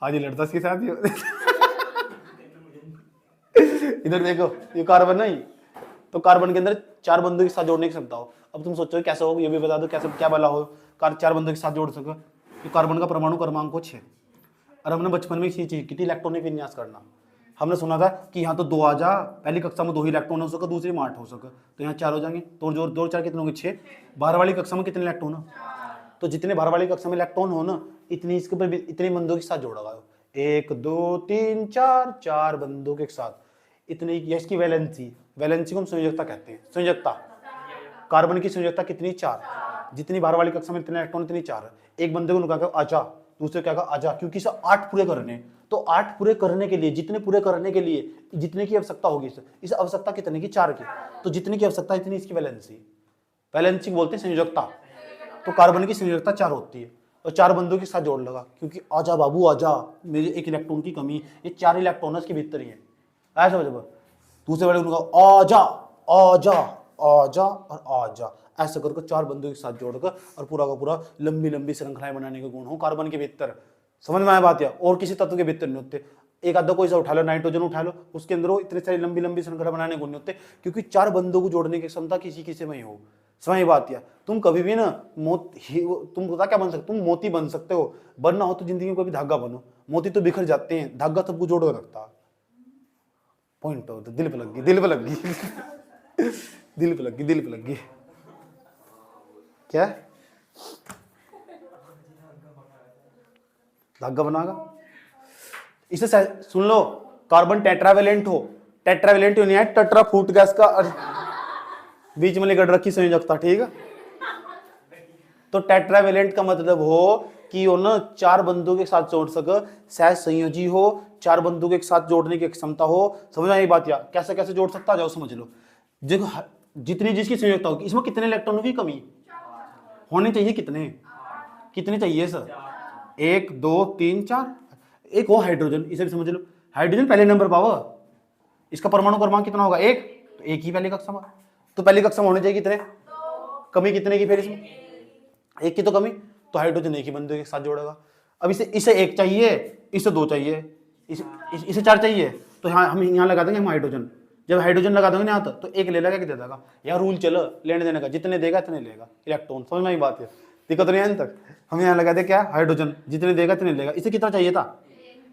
आज ये लड़ता इसके साथ ही। इधर देखो ये कार्बन नहीं, तो कार्बन के अंदर 4 बंदों के साथ जोड़ने की क्षमता हो। अब तुम सोचो कैसे हो, ये भी बता दो कैसे, क्या भला हो 4 बंदों के साथ जोड़ सको। तो कार्बन का परमाणु क्रमांक 6। और हमने बचपन में सीखी कितनी इलेक्ट्रॉनिक विन्यास करना। हमने सुना था कि यहाँ तो 2 आ जा, पहली कक्षा में 2 ही इलेक्ट्रॉन हो सके, दूसरी में 8 हो सके, तो यहाँ 4 हो जाएंगे। तो जोड़ 2 4 कितने होंगे? 6। 12 वाली कक्षा में कितने इलेक्ट्रॉन हो? तो जितने 12 वाली कक्षा में इलेक्ट्रॉन हो ना, इतनी इसके ऊपर इतने बंदों के साथ जोड़ा गया। 1 2 3 4 बंदों के साथ इतनी, इसकी वैलेंसी को हम संयोजकता कहते हैं। संयोजकता, कार्बन की संयोजकता कितनी? 4। जितनी 12 वाली कक्षा में इतने इलेक्ट्रॉन, इतनी 4। एक बंदे को कहा आजा, दूसरे क्या कहा आजा, क्योंकि इसे 8 पूरे करने। तो 8 पूरे करने के लिए, जितने पूरे करने के लिए जितने की आवश्यकता होगी, इस आवश्यकता कितने की? 4 की। तो जितने की आवश्यकता इतनी इसकी वैलेंसी बोलते हैं संयोजकता। तो कार्बन की संयोजकता 4 होती है, और 4 बंदों के साथ जोड़ लगा, क्योंकि आजा बाबू आजा, मेरे एक इलेक्ट्रॉन की कमी, ये 4 इलेक्ट्रॉन के भीतर ही है। ऐसा समझ। दूसरे वाले को आजा आजा आजा और आजा, ऐसा करके 4 बंदों के साथ जोड़कर और पूरा का पूरा लंबी लंबी श्रृंखलाएं बनाने के गुण हो कार्बन के भीतर। समझ में आया बात? या और किसी तत्व के भीतर नहीं होते। एक आधा कोई सा उठा लो, नाइट्रोजन उठा लो, उसके अंदर इतने सारी लंबी लंबी श्रृंखला बनाने के गुण नहीं होते, क्योंकि 4 बंदों को जोड़ने की क्षमता किसी किसी में ही हो। समझ बात? या तुम कभी भी ना तुम पता क्या बन सकते? तुम मोती बन सकते हो। बनना हो तो जिंदगी में कभी धागा बनो। मोती तो बिखर जाते हैं, धागा सबको जोड़ कर रखता। पॉइंट हो, तो दिल पे लग गई, दिल पे लग गई, दिल पे लग गई, दिल पे लग गई। क्या धागा बनागा? इसे सुन लो, कार्बन टेट्रावेलेंट हो, टेट्रावेलेंट नहीं है, टेट्रा फूट गैस का बीच में लेकर रखी संयोजकता, ठीक है। तो टेट्रावेलेंट का मतलब हो कि वो ना 4 बंदों के साथ जोड़ सके, सह संयोजी हो, 4 बंदों के साथ जोड़ने की क्षमता हो। समझ आई बात? या कैसे कैसे जोड़ सकता, जाओ समझ लो। जितनी जिसकी संयोजकता होगी, इसमें कितने इलेक्ट्रॉनों की कमी होने चाहिए? कितने चाहिए सर? 1 2 3 4। एक हो हाइड्रोजन, इसे भी समझ लो। हाइड्रोजन पहले नंबर पावर, इसका परमाणु क्रमांक कितना होगा? 1। तो 1 ही पहली कक्षा में, तो पहली कक्षा में होने चाहिए कितने? कमी कितने की? फिर इसमें 1 की तो कमी, तो हाइड्रोजन 1 ही बंदों के साथ जोड़ेगा। अब इसे 1 चाहिए, इसे 2 चाहिए, इसे 4 चाहिए, तो हम यहाँ लगा देंगे हम हाइड्रोजन। जब हाइड्रोजन लगा देंगे यहाँ तो 1 ले लेगा कि दे देगा? यहाँ रूल चलो लेने देने का, जितने देगा इतने लेगा इलेक्ट्रॉन। समझ में आई बात है? दिक्कत नहीं है तक। हम यहाँ लगा दे क्या? हाइड्रोजन, जितने देगा इतने लेगा। इसे कितना चाहिए था?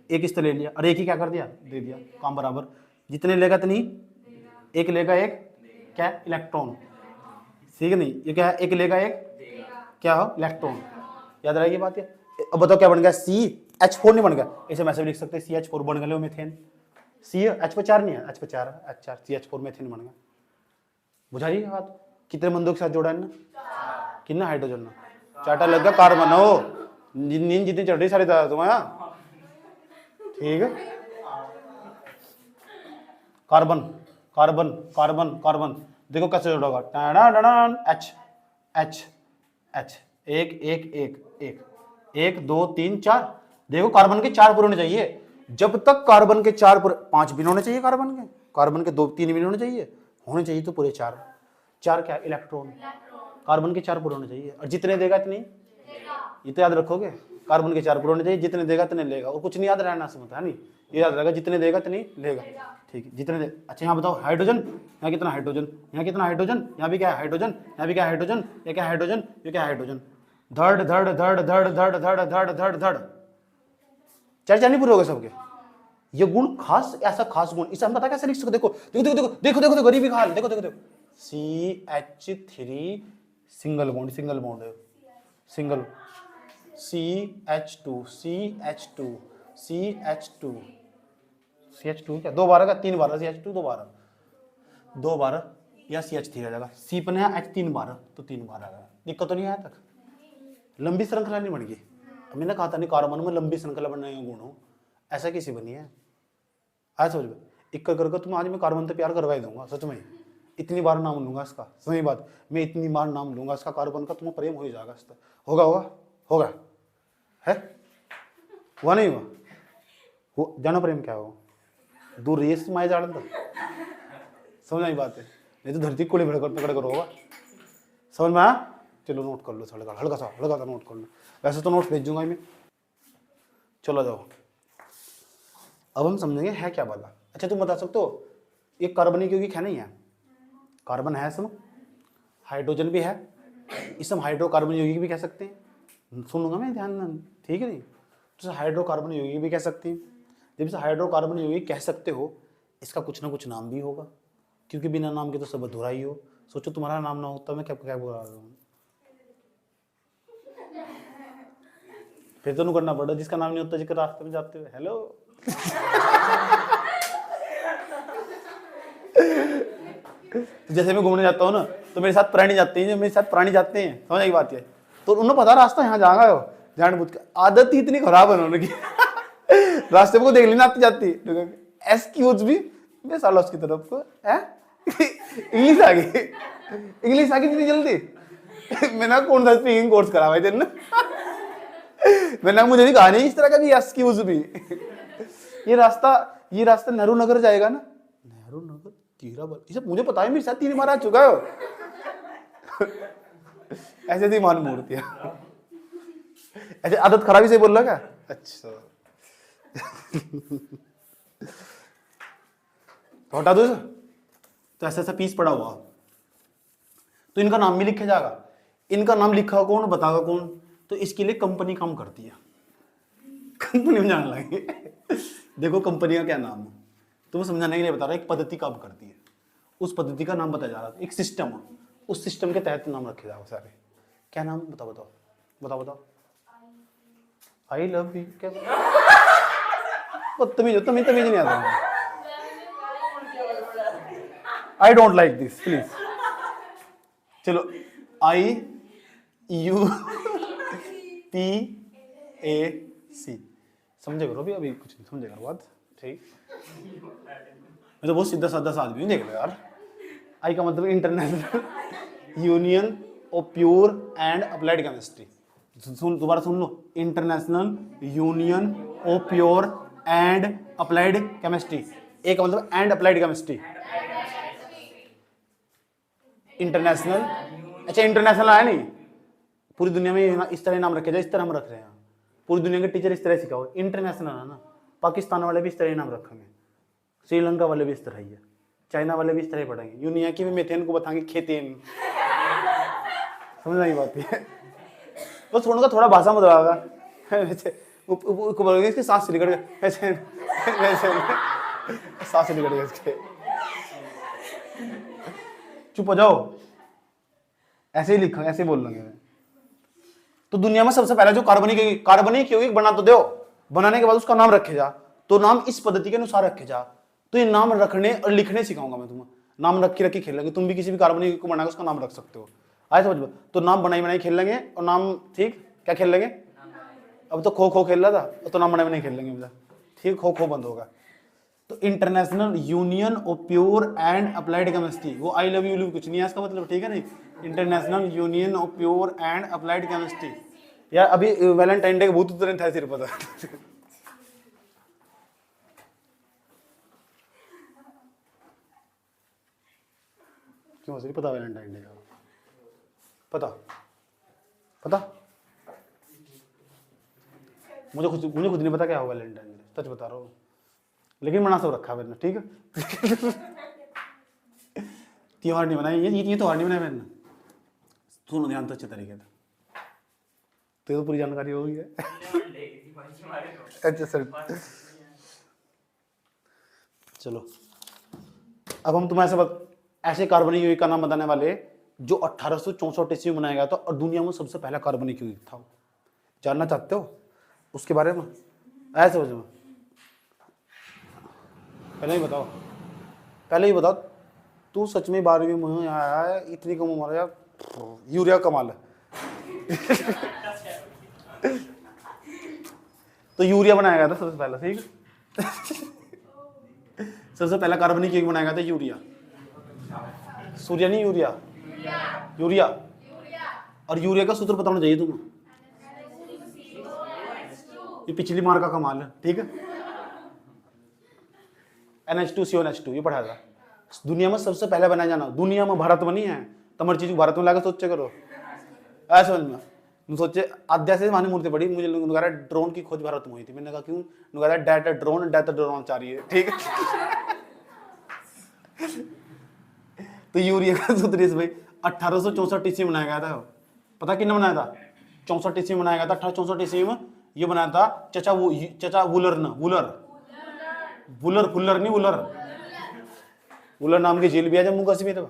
1 इससे ले लिया, और 1 ही क्या कर दिया? दे दिया, काम बराबर। जितने लेगा इतनी 1 लेगा, 1 क्या? इलेक्ट्रॉन, ठीक है नहीं? ये क्या है? 1 लेगा, 1 क्या हो? इलेक्ट्रॉन। याद रहेगी बात? है अब बताओ क्या बन गया? CH4 नहीं बन गया? इसे मैं ऐसे लिख सकते CH4 बन गया, मीथेन। H पे 4 नहीं है, H पे 4 है, H4 CH4 मीथेन बन गया। बुझा रही है बात? कितने बंदों के साथ जोड़ा है ना? कितना हाइड्रोजन ना? 4टा लग गया कार्बन हो, नींद जितनी चढ़ रही सारी तुम्हारा, ठीक है। कार्बन कार्बन कार्बन कार्बन, देखो कैसे जोड़ा होगा। H H H 1 1 1 1 1 2 3 4। देखो कार्बन के 4 पूरे होने चाहिए। जब तक कार्बन के 4 पूरे, 5 भी होने चाहिए कार्बन के 2 3 भी होने चाहिए तो पूरे 4 क्या? इलेक्ट्रॉन। कार्बन के 4 पूरे होने चाहिए, और जितने देगा इतने, ये तो याद रखोगे। कार्बन के 4 पूरे होने चाहिए, जितने देगा इतने लेगा, और कुछ नहीं याद रहना समझता है नहीं, ये याद रहेगा जितने देगा इतने लेगा, ठीक है। जितने दे। अच्छा यहाँ बताओ हाइड्रोजन, यहाँ कितना हाइड्रोजन, यहाँ कितना हाइड्रोजन, यहाँ भी क्या है हाइड्रोजन, यहाँ भी क्या है हाइड्रोजन, ये क्या हाइड्रोजन, ये क्या हाइड्रोजन। धड़ धड़ धड़ धड़ धड़ धड़ धड़ धड़ धड़, 4 नहीं पूरे हो गए सबके। ये गुण खास, ऐसा खास गुण, इसे हम पता कैसे लिख सकते? देखो देखो देखो देखो देखो देखो गरीबी हाल, देखो देखो देखो CH3 सिंगल बॉन्ड है सिंगल CH2 क्या 2 बार का 3 बार CH2 2 बार या CH3 आ जाएगा C पर नया H 3 बार तो 3 बार आ गया। दिक्कत तो नहीं आया तक, लंबी श्रृंखला नहीं बन गई। मैंने कहा था नहीं कार्बन में लंबी श्रृंखला बनने का गुण हो, ऐसा किसी बनी है आज समझ में। एक कर तुम आज मैं कार्बन से प्यार करवा ही दूंगा सच में, इतनी बार नाम लूंगा इसका, सही बात, मैं इतनी बार नाम लूंगा इसका कार्बन का, तुम्हें प्रेम हो ही जाएगा इसका। होगा है हुआ नहीं हुआ जानो प्रेम क्या हो दूर रेस माए जान तो समझ आई बात है, नहीं तो धरती कोड़ी पकड़ कर होगा। समझ में आया? चलो नोट कर लो, हल्का सा नोट कर लो, वैसे तो नोट भेजूंगा मैं। चलो जाओ, अब हम समझेंगे है क्या वाला। अच्छा तुम बता सकते हो ये कार्बनिक यौगिक है नहीं है? कार्बन है इसमें, हाइड्रोजन भी है, इसमें हाइड्रोकार्बन यौगिक भी कह सकते हैं। सुन लूंगा मैं ध्यान, ठीक है नहीं, तो हाइड्रोकार्बन यौगिक भी कह सकते हैं। जब इसे हाइड्रोकार्बन यौगिक कह सकते हो, इसका कुछ ना कुछ नाम भी होगा, क्योंकि बिना नाम के तो सब अधूरा ही हो। सोचो तुम्हारा नाम ना होता मैं क्या बोला रहा हूँ, फिर तो नहीं करना पड़ा। जिसका नाम नहीं होता, जिसके रास्ते में जाते हुए हेलो जैसे मैं घूमने जाता हूँ ना, तो मेरे साथ प्राणी जाते हैं, समझ आई बात है। तो उन्हें पता रास्ता यहाँ जाएगा हो, जान बुझ के आदत ही इतनी खराब है उन्होंने की रास्ते को देख लेना आती जाती एक्सक्यूज भी मैं साला उसकी तरफ को है इंग्लिश आ गई इतनी जल्दी मैंने कौन सा स्पीकिंग कोर्स करा भाई तेने मैंने मुझे भी कहा नहीं इस तरह का भी एक्सक्यूज भी ये रास्ता नेहरू नगर जाएगा ना, नेहरू नगर कीरा बल, ये सब मुझे पता है, मेरे साथ 3 बार आ चुका है ऐसे थी मान मूर्तियां ऐसे आदत खराबी से बोल रहा क्या? अच्छा तो हटा दो, तो ऐसा पीस पड़ा हुआ, तो इनका नाम भी लिखा जाएगा। इनका नाम लिखा कौन, बताएगा कौन? तो इसके लिए कंपनी काम करती है, कंपनी में जाने लगे देखो कंपनी का क्या नाम है, तुम्हें समझाने के लिए बता रहा हूं। एक पद्धति काम करती है, उस पद्धति का नाम बताया जा रहा है, एक सिस्टम है, उस सिस्टम के तहत नाम रखे जाओ सारे। क्या नाम बताओ आई लव यू क्या तमीज नहीं आता, I don't like this please. चलो IUPAC समझे करो अभी कुछ नहीं समझे करो बात, ठीक। मैं तो बहुत सीधा साधा सा आदमी हूँ, देख लो यार। आई का मतलब international union of pure and applied chemistry. दोबारा सुन लो, international union of pure and applied chemistry. एक का मतलब एंड अप्लाइड केमिस्ट्री, इंटरनेशनल। अच्छा इंटरनेशनल आया नहीं, पूरी दुनिया में इस तरह नाम रखे जाए, इस तरह हम रख रहे हैं, पूरी दुनिया के टीचर इस तरह सिखाओ, इंटरनेशनल है ना। पाकिस्तान वाले भी इस तरह नाम रखेंगे, श्रीलंका वाले भी इस तरह ही है, चाइना वाले भी इस तरह पढ़ेंगे, यूनिया की भी मेथेन को बताएंगे खेतेन समझ नहीं बात है। बस थोड़ा थोड़ा भाषा में दबाएगा बोलोगे इसके सांस से निकल गए ऐसे सांस से निकल गए इसके, चुप हो जाओ, ऐसे ही लिखा ऐसे बोल लूंगे मैं। तो दुनिया में सबसे पहले जो कार्बनिक यौगिक बना तो दो, बनाने के बाद उसका नाम रखे जा, तो नाम इस पद्धति के अनुसार रखे जा। तो ये नाम रखने और लिखने सिखाऊंगा मैं तुम्हें, नाम रखी खेलेंगे। तुम भी किसी भी कार्बनिक को बनाकर उसका नाम रख सकते हो, आए समझ में। तो नाम बनाई खेल लेंगे और नाम, ठीक क्या खेल लेंगे? अब तो खो खो खेल रहा था, तो नाम बनाई खेल लेंगे, ठीक। खो खो बंद होगा। तो international union of pure and applied chemistry, वो आई लव यू कुछ नहीं है इसका मतलब, ठीक है नहीं। International union of pure and applied chemistry. यार अभी वैलेंटाइन डे के भूत उतरे थे सिर पर क्यों सही पता वैलेंटाइन डे का? पता मुझे खुद नहीं पता क्या हो वैलेंटाइन डे, सच बता रहा हूँ, लेकिन मना सब रखा मैंने, ठीक है त्योहार नहीं बनाए, ये त्योहार नहीं बनाया मैंने। सुनो ध्यान तो अच्छे तरीके से, तो पूरी जानकारी हो गई है अच्छा सर चलो, अब हम तुम्हारे से ऐसे कार्बनिक यौगिक का नाम बताने वाले जो 1864 ईस्वी में बनाया गया था और दुनिया में सबसे पहला कार्बनिक यौगिक था। जानना चाहते हो उसके बारे में? ऐसे समझ में पहले ही बताओ, पहले ही बताओ। तू सच में 12वीं में आया है, इतनी कम उम्र है, यूरिया कमाल है। तो यूरिया बनाया गया था सबसे पहला, ठीक है। सबसे पहला कार्बनिक यौगिक बनाया गया था यूरिया। सूर्य नहीं, यूरिया, यूरिया। और यूरिया का सूत्र बताना चाहिए तुम्हें, ये पिछली मार का कमाल है, ठीक है। NH2CO ये पढ़ाया था। दुनिया में सबसे पहले बनाया जाना, दुनिया में, भारत में नहीं है। तुम्हारी चीज भारत में लाके सोचे करो, ऐसे समझ में। तुम सोचे आद्या से मानी मूर्ति पड़ी, मुझे लगा ड्रोन की खोज भारत में हुई थी। मैंने कहा क्यों? लगा डेट ड्रोन चाहिए, ठीक है। तो यूरिया का सूत्र इस भाई 1864 ईस्वी में बनाया गया था। पता किसने बनाया था? 64 ईस्वी में बनाया गया था। 1864 ईस्वी में ये बनाया था चचा वुलर ने, वुलर नहीं, वुलर नाम की जेल भी है जम्मू कश्मीर में।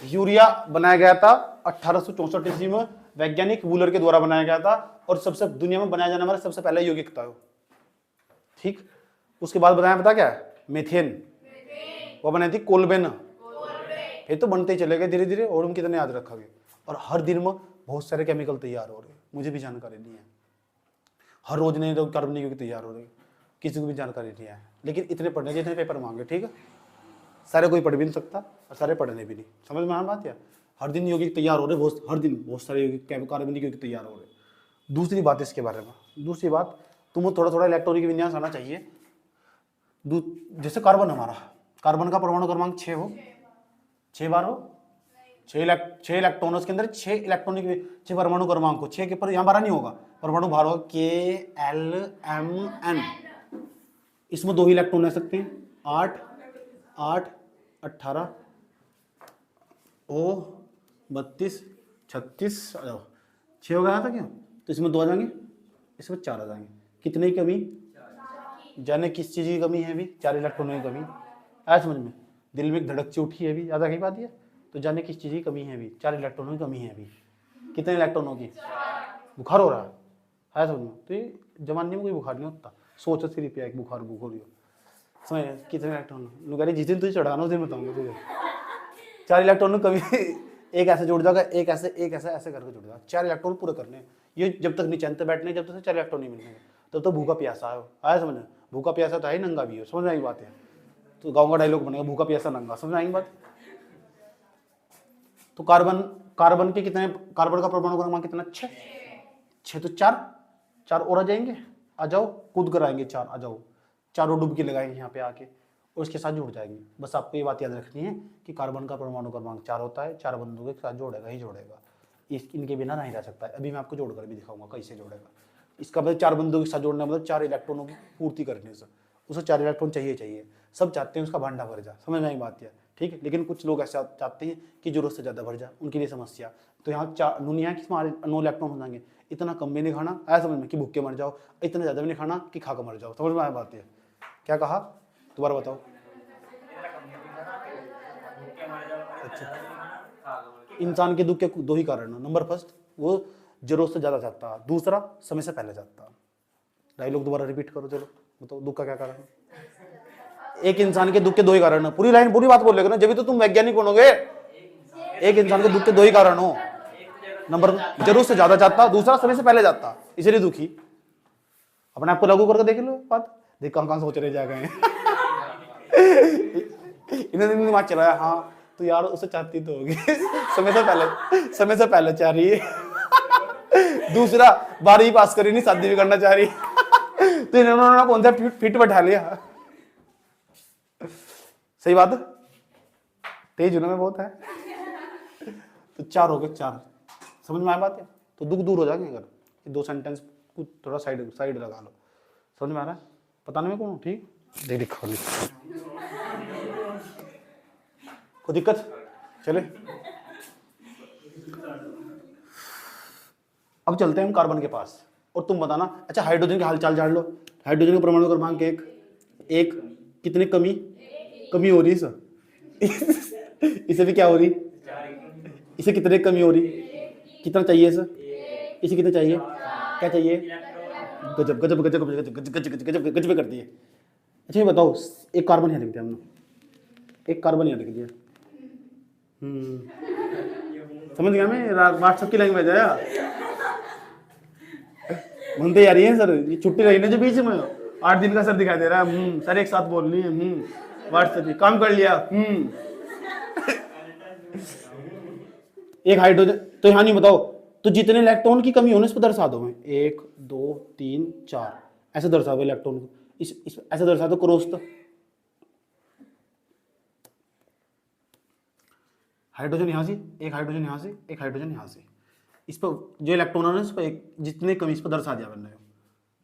यूरिया बनाया गया था 1864 ईस्वी में, वैज्ञानिक वुलर के द्वारा बनाया गया था और सबसे दुनिया में बनाया जाने वाला सबसे पहला यौगिक था, ठीक। उसके बाद बताया, पता क्या? मेथेन, वो बनाई थी कोलबेन। फिर तो बनते ही चले गए धीरे धीरे, और हम कितने याद रखोगे। और हर दिन में बहुत सारे केमिकल तैयार हो रहे हैं, मुझे भी जानकारी नहीं है। हर रोज नए कार्बनिक यौगिक तैयार हो रहे हैं, किसी को भी जानकारी नहीं है। लेकिन इतने पढ़ने जितने पेपर मांगे, ठीक है। सारे कोई पढ़ भी नहीं सकता और सारे पढ़ने भी नहीं, समझ में आ बात है। हर दिन यौगिक तैयार हो रहे, हर दिन बहुत सारे यौगिक कार्बनिक यौगिक तैयार हो रहे। दूसरी बात इसके बारे में, दूसरी बात, तुम्हें थोड़ा थोड़ा इलेक्ट्रॉनिक विन्यास आना चाहिए। जैसे कार्बन, हमारा कार्बन का परमाणु क्रमांक 6 हो, 6 बार हो, 6 इलेक्ट्रॉन, उसके अंदर 6 इलेक्ट्रॉनिक 6 परमाणु क्रमांक हो। 6 के पर यहाँ 12 नहीं होगा, परमाणु भार होगा KLMN। इसमें 2 ही इलेक्ट्रॉन ले सकते हैं, 8 8 18 O 32 36 आ जाओ, 6 हो गया था क्या? तो इसमें 2 आ जाएंगे, इसमें 4 आ जाएंगे। कितने की कमी? जाने किस चीज़ की कमी है अभी? 4 इलेक्ट्रॉनों की कमी। आया समझ में? दिल में एक धड़क सी उठी है अभी, याद आ गई बात ये? तो जाने किस चीज़ की कमी है अभी? 4 इलेक्ट्रॉनों की कमी है अभी। कितने इलेक्ट्रॉनों की? बुखार हो रहा है समझ में? तो ये जमाने में कोई बुखार नहीं होता, सोच सिर्फ पिया एक बुखार हो रही हो, समझ कितने इलेक्ट्रॉन? लोग कह रहे जिस दिन तुझे चढ़ाना उस दिन बताऊंगा तुझे। 4 इलेक्ट्रॉन कभी एक ऐसे जुड़ जाएगा, एक ऐसे ऐसे करके जुड़ जाएगा। 4 इलेक्ट्रॉन पूरे करने हैं। ये जब तक नहीं चैनते बैठने, जब तक 4 इलेक्ट्रॉन नहीं मिलने, तब तो भूखा प्यासा है। आया समझ में? भूखा प्यासा तो है, नंगा भी है, समझ में आई बात है? तो गाँव का डायलॉग बनेगा, भूखा प्यासा नंगा, समझ में आई बात? तो कार्बन के कितने, कार्बन का परमाणु क्रमांक कितना? 6 तो 4 और आ जाएंगे, आ जाओ कूद कर आएंगे 4, आ जाओ, चारों डुबकी लगाएंगे यहाँ पे आके और उसके साथ जुड़ जाएंगे। बस आपको ये बात याद रखनी है कि कार्बन का परमाणु क्रमांक 4 होता है, 4 बंधुओं के साथ जोड़ेगा ही जोड़ेगा, इनके बिना नहीं रह सकता है। अभी मैं आपको जोड़कर भी दिखाऊंगा कैसे जोड़ेगा। इसका मतलब 4 बंधुओं के साथ जोड़ना मतलब 4 इलेक्ट्रॉनों की पूर्ति करने से, उसे 4 इलेक्ट्रॉन चाहिए। सब चाहते हैं उसका भांडा भर जा, समझ में आई बात है? ठीक है। लेकिन कुछ लोग ऐसा चाहते हैं कि जरूरत से ज़्यादा भर जाए, उनके लिए समस्या। तो यहाँ 9 इलेक्ट्रॉन हो जाएंगे, इतना कम भी नहीं खाना, ऐसा समझ में कि भूखे मर जाओ, इतना ज़्यादा भी नहीं खाना कि खा कर मर जाओ, समझ में आया बात है? क्या कहा दोबारा बताओ? अच्छा, इंसान के दुख के 2 ही कारण है। नंबर फर्स्ट, वो जरूरत से ज़्यादा चाहता है, दूसरा समय से पहले चाहता है। डायलॉग दोबारा रिपीट करो, चलो बताओ दुख का क्या कारण है? एक इंसान के दुख के 2 ही कारण है। पूरी लाइन पूरी बात बोलेगा ना, जब भी तो तुम वैज्ञानिक बनोगे। एक इंसान के दुख के 2 ही कारण हो। नंबर, जरूरत से ज्यादा चाहता, दूसरा समय से पहले चाहता, इसलिए दुखी। अपने आप को लागू करके देख लो बात, देख कहां सोच रहे जा गए। इन्हें दिमाग चलाया, हाँ तो यार उसे चाहती तो होगी, समय से पहले चाह रही है। दूसरा 12वीं पास करी नहीं, शादी भी करना चाह रही। तो इन्होंने कौन सा फिट बैठा लिया। सही बात है, तेज उन्हें में बहुत है। तो 4 हो गए, 4, समझ में आया बात है? तो दुख दूर हो जाएंगे अगर 2 सेंटेंस कुछ थोड़ा साइड लगा लो, समझ में आ रहा है? पता नहीं मैं कौन हूँ, ठीक देख लिखा कोई दिक्कत? चले अब चलते हैं हम कार्बन के पास, और तुम बताना। अच्छा, हाइड्रोजन के हालचाल जान लो। हाइड्रोजन का परमाणु क्रमांक 1 कितने कमी हो रही है? इसे भी क्या हो रही, इसे कितने कमी हो रही, कितना चाहिए इसे कितना चाहिए, क्या चाहिए, गजब गजब गजब गजब गजब गजब गजब गजब कर दिए। अच्छा ये बताओ, एक कार्बन यहाँ लिख दिया हमने, एक कार्बन यहाँ लिख दिया। समझ गया मैं, व्हाट्सएप की लैंग्वेज है बनते यार ये सर, ये छुट्टी रही ना जो बीच में 8 दिन का सर दिखाई दे रहा है। सर एक साथ बोल रही है व्हाट्सएप काम कर लिया। एक हाइड्रोजन तो यहाँ नहीं बताओ, तो जितने इलेक्ट्रॉन की कमी होने इस पर दर्शा दो, 1 2 3 4 ऐसे दर्शा दो इलेक्ट्रॉन को, इस ऐसे दर्शा दो क्रॉस। तो हाइड्रोजन यहाँ से, एक हाइड्रोजन यहाँ से, एक हाइड्रोजन यहाँ से, इस पर जो इलेक्ट्रॉन है इस पर एक जितने कमी इस पर दर्शा दिया मैंने,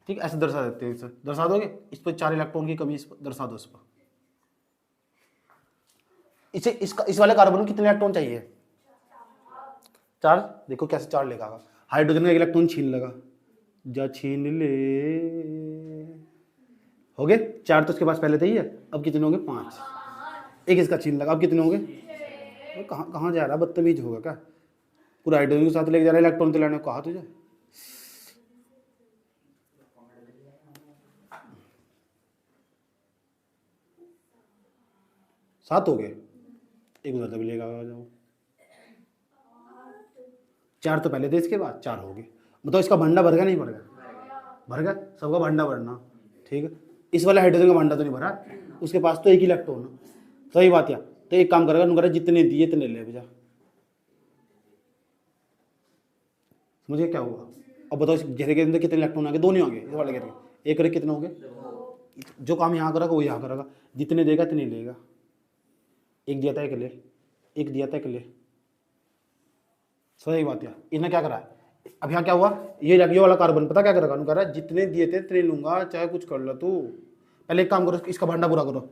ठीक ऐसे दर्शा देते हैं, इसे दर्शा दोगे, इस पर 4 इलेक्ट्रॉन की कमी इस पर दर्शा दो। इस पर इसे इस वाले कार्बन को कितने इलेक्ट्रॉन चाहिए, 4। देखो कैसे 4 लेगा, हाइड्रोजन का इलेक्ट्रॉन छीन लगा, जा छीन ले, हो गए 4 तो इसके पास पहले थे ही है, अब कितने होंगे 5, एक इसका छीन लगा, अब कितने होंगे, कहाँ जा रहा है, बदतमीज होगा क्या, पूरा हाइड्रोजन के साथ लेके जा रहा है इलेक्ट्रॉन दिलाने को, कहा तुझे। सात हो गए, एक उधर तक लेगा, जाओ 4 तो पहले थे, इसके बाद 4 हो गए। मतलब इसका भंडा भर गया नहीं भर गया, भर गया, सबका भंडा भरना, ठीक है। इस वाले हाइड्रोजन का भंडा तो नहीं भरा, उसके पास तो एक ही इलेक्ट्रॉन है, सही बात है। तो एक काम करेगा, जितने दिए इतने ले भेजा, मुझे क्या हुआ। अब बताओ इस घेरे के अंदर कितने इलेक्ट्रॉन आ गए, 2 नहीं होंगे इस वाले घेरे, एक करे कितने होंगे, जो काम यहाँ करेगा वो यहाँ करेगा, जितने देगा इतने लेगा, एक दिया था एक ले, एक दिया था एक ले, सही बात है। इसने क्या करा है, अब यहाँ क्या हुआ, ये वाला कार्बन पता क्या करेगा, कह रहा है जितने दिए थे इतने लूंगा, चाहे कुछ कर लो तू, पहले एक काम करो, इसका भंडा पूरा करो,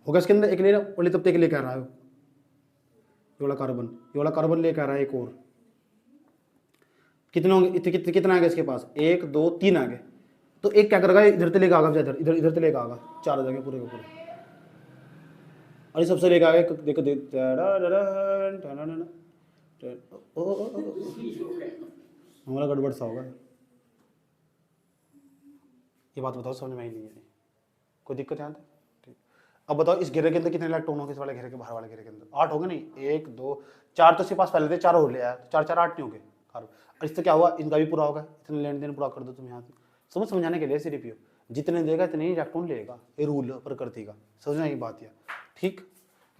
होगा इसके अंदर एक ले, बोले तब तक एक ले कह रहा है, ये वाला कार्बन ले कह रहा है एक और, कितने होंगे, कितना आ गया इसके पास, 1 2 3 आ गए, तो एक क्या करेगा, इधर से लेकर आगा, इधर इधर से लेकर आगा, 4 हो जाएंगे पूरे के पूरे, और ये सबसे लेकर आ गए, देखो हमारा गड़बड़ सा होगा, ये बात बताओ समझ में आई नहीं है, कोई दिक्कत यहाँ पे। अब बताओ इस घेरे के अंदर कितने इलेक्ट्रॉन होंगे, इस वाले घेरे के बाहर वाले घेरे के अंदर 8 होंगे नहीं, 1 2 4 तो इसके पास पहले थे, 4 और ले आया, 4 4 8 नहीं होंगे कार्बन। और इससे क्या हुआ, इनका भी पूरा होगा, इतने लेन देन पूरा कर दो तुम यहाँ से, समझाने के लिए सिर्फ ये, जितने देगा इतने ही इलेक्ट्रॉन लेगा, ये रूल प्रकृति का, समझना की बात है, ठीक।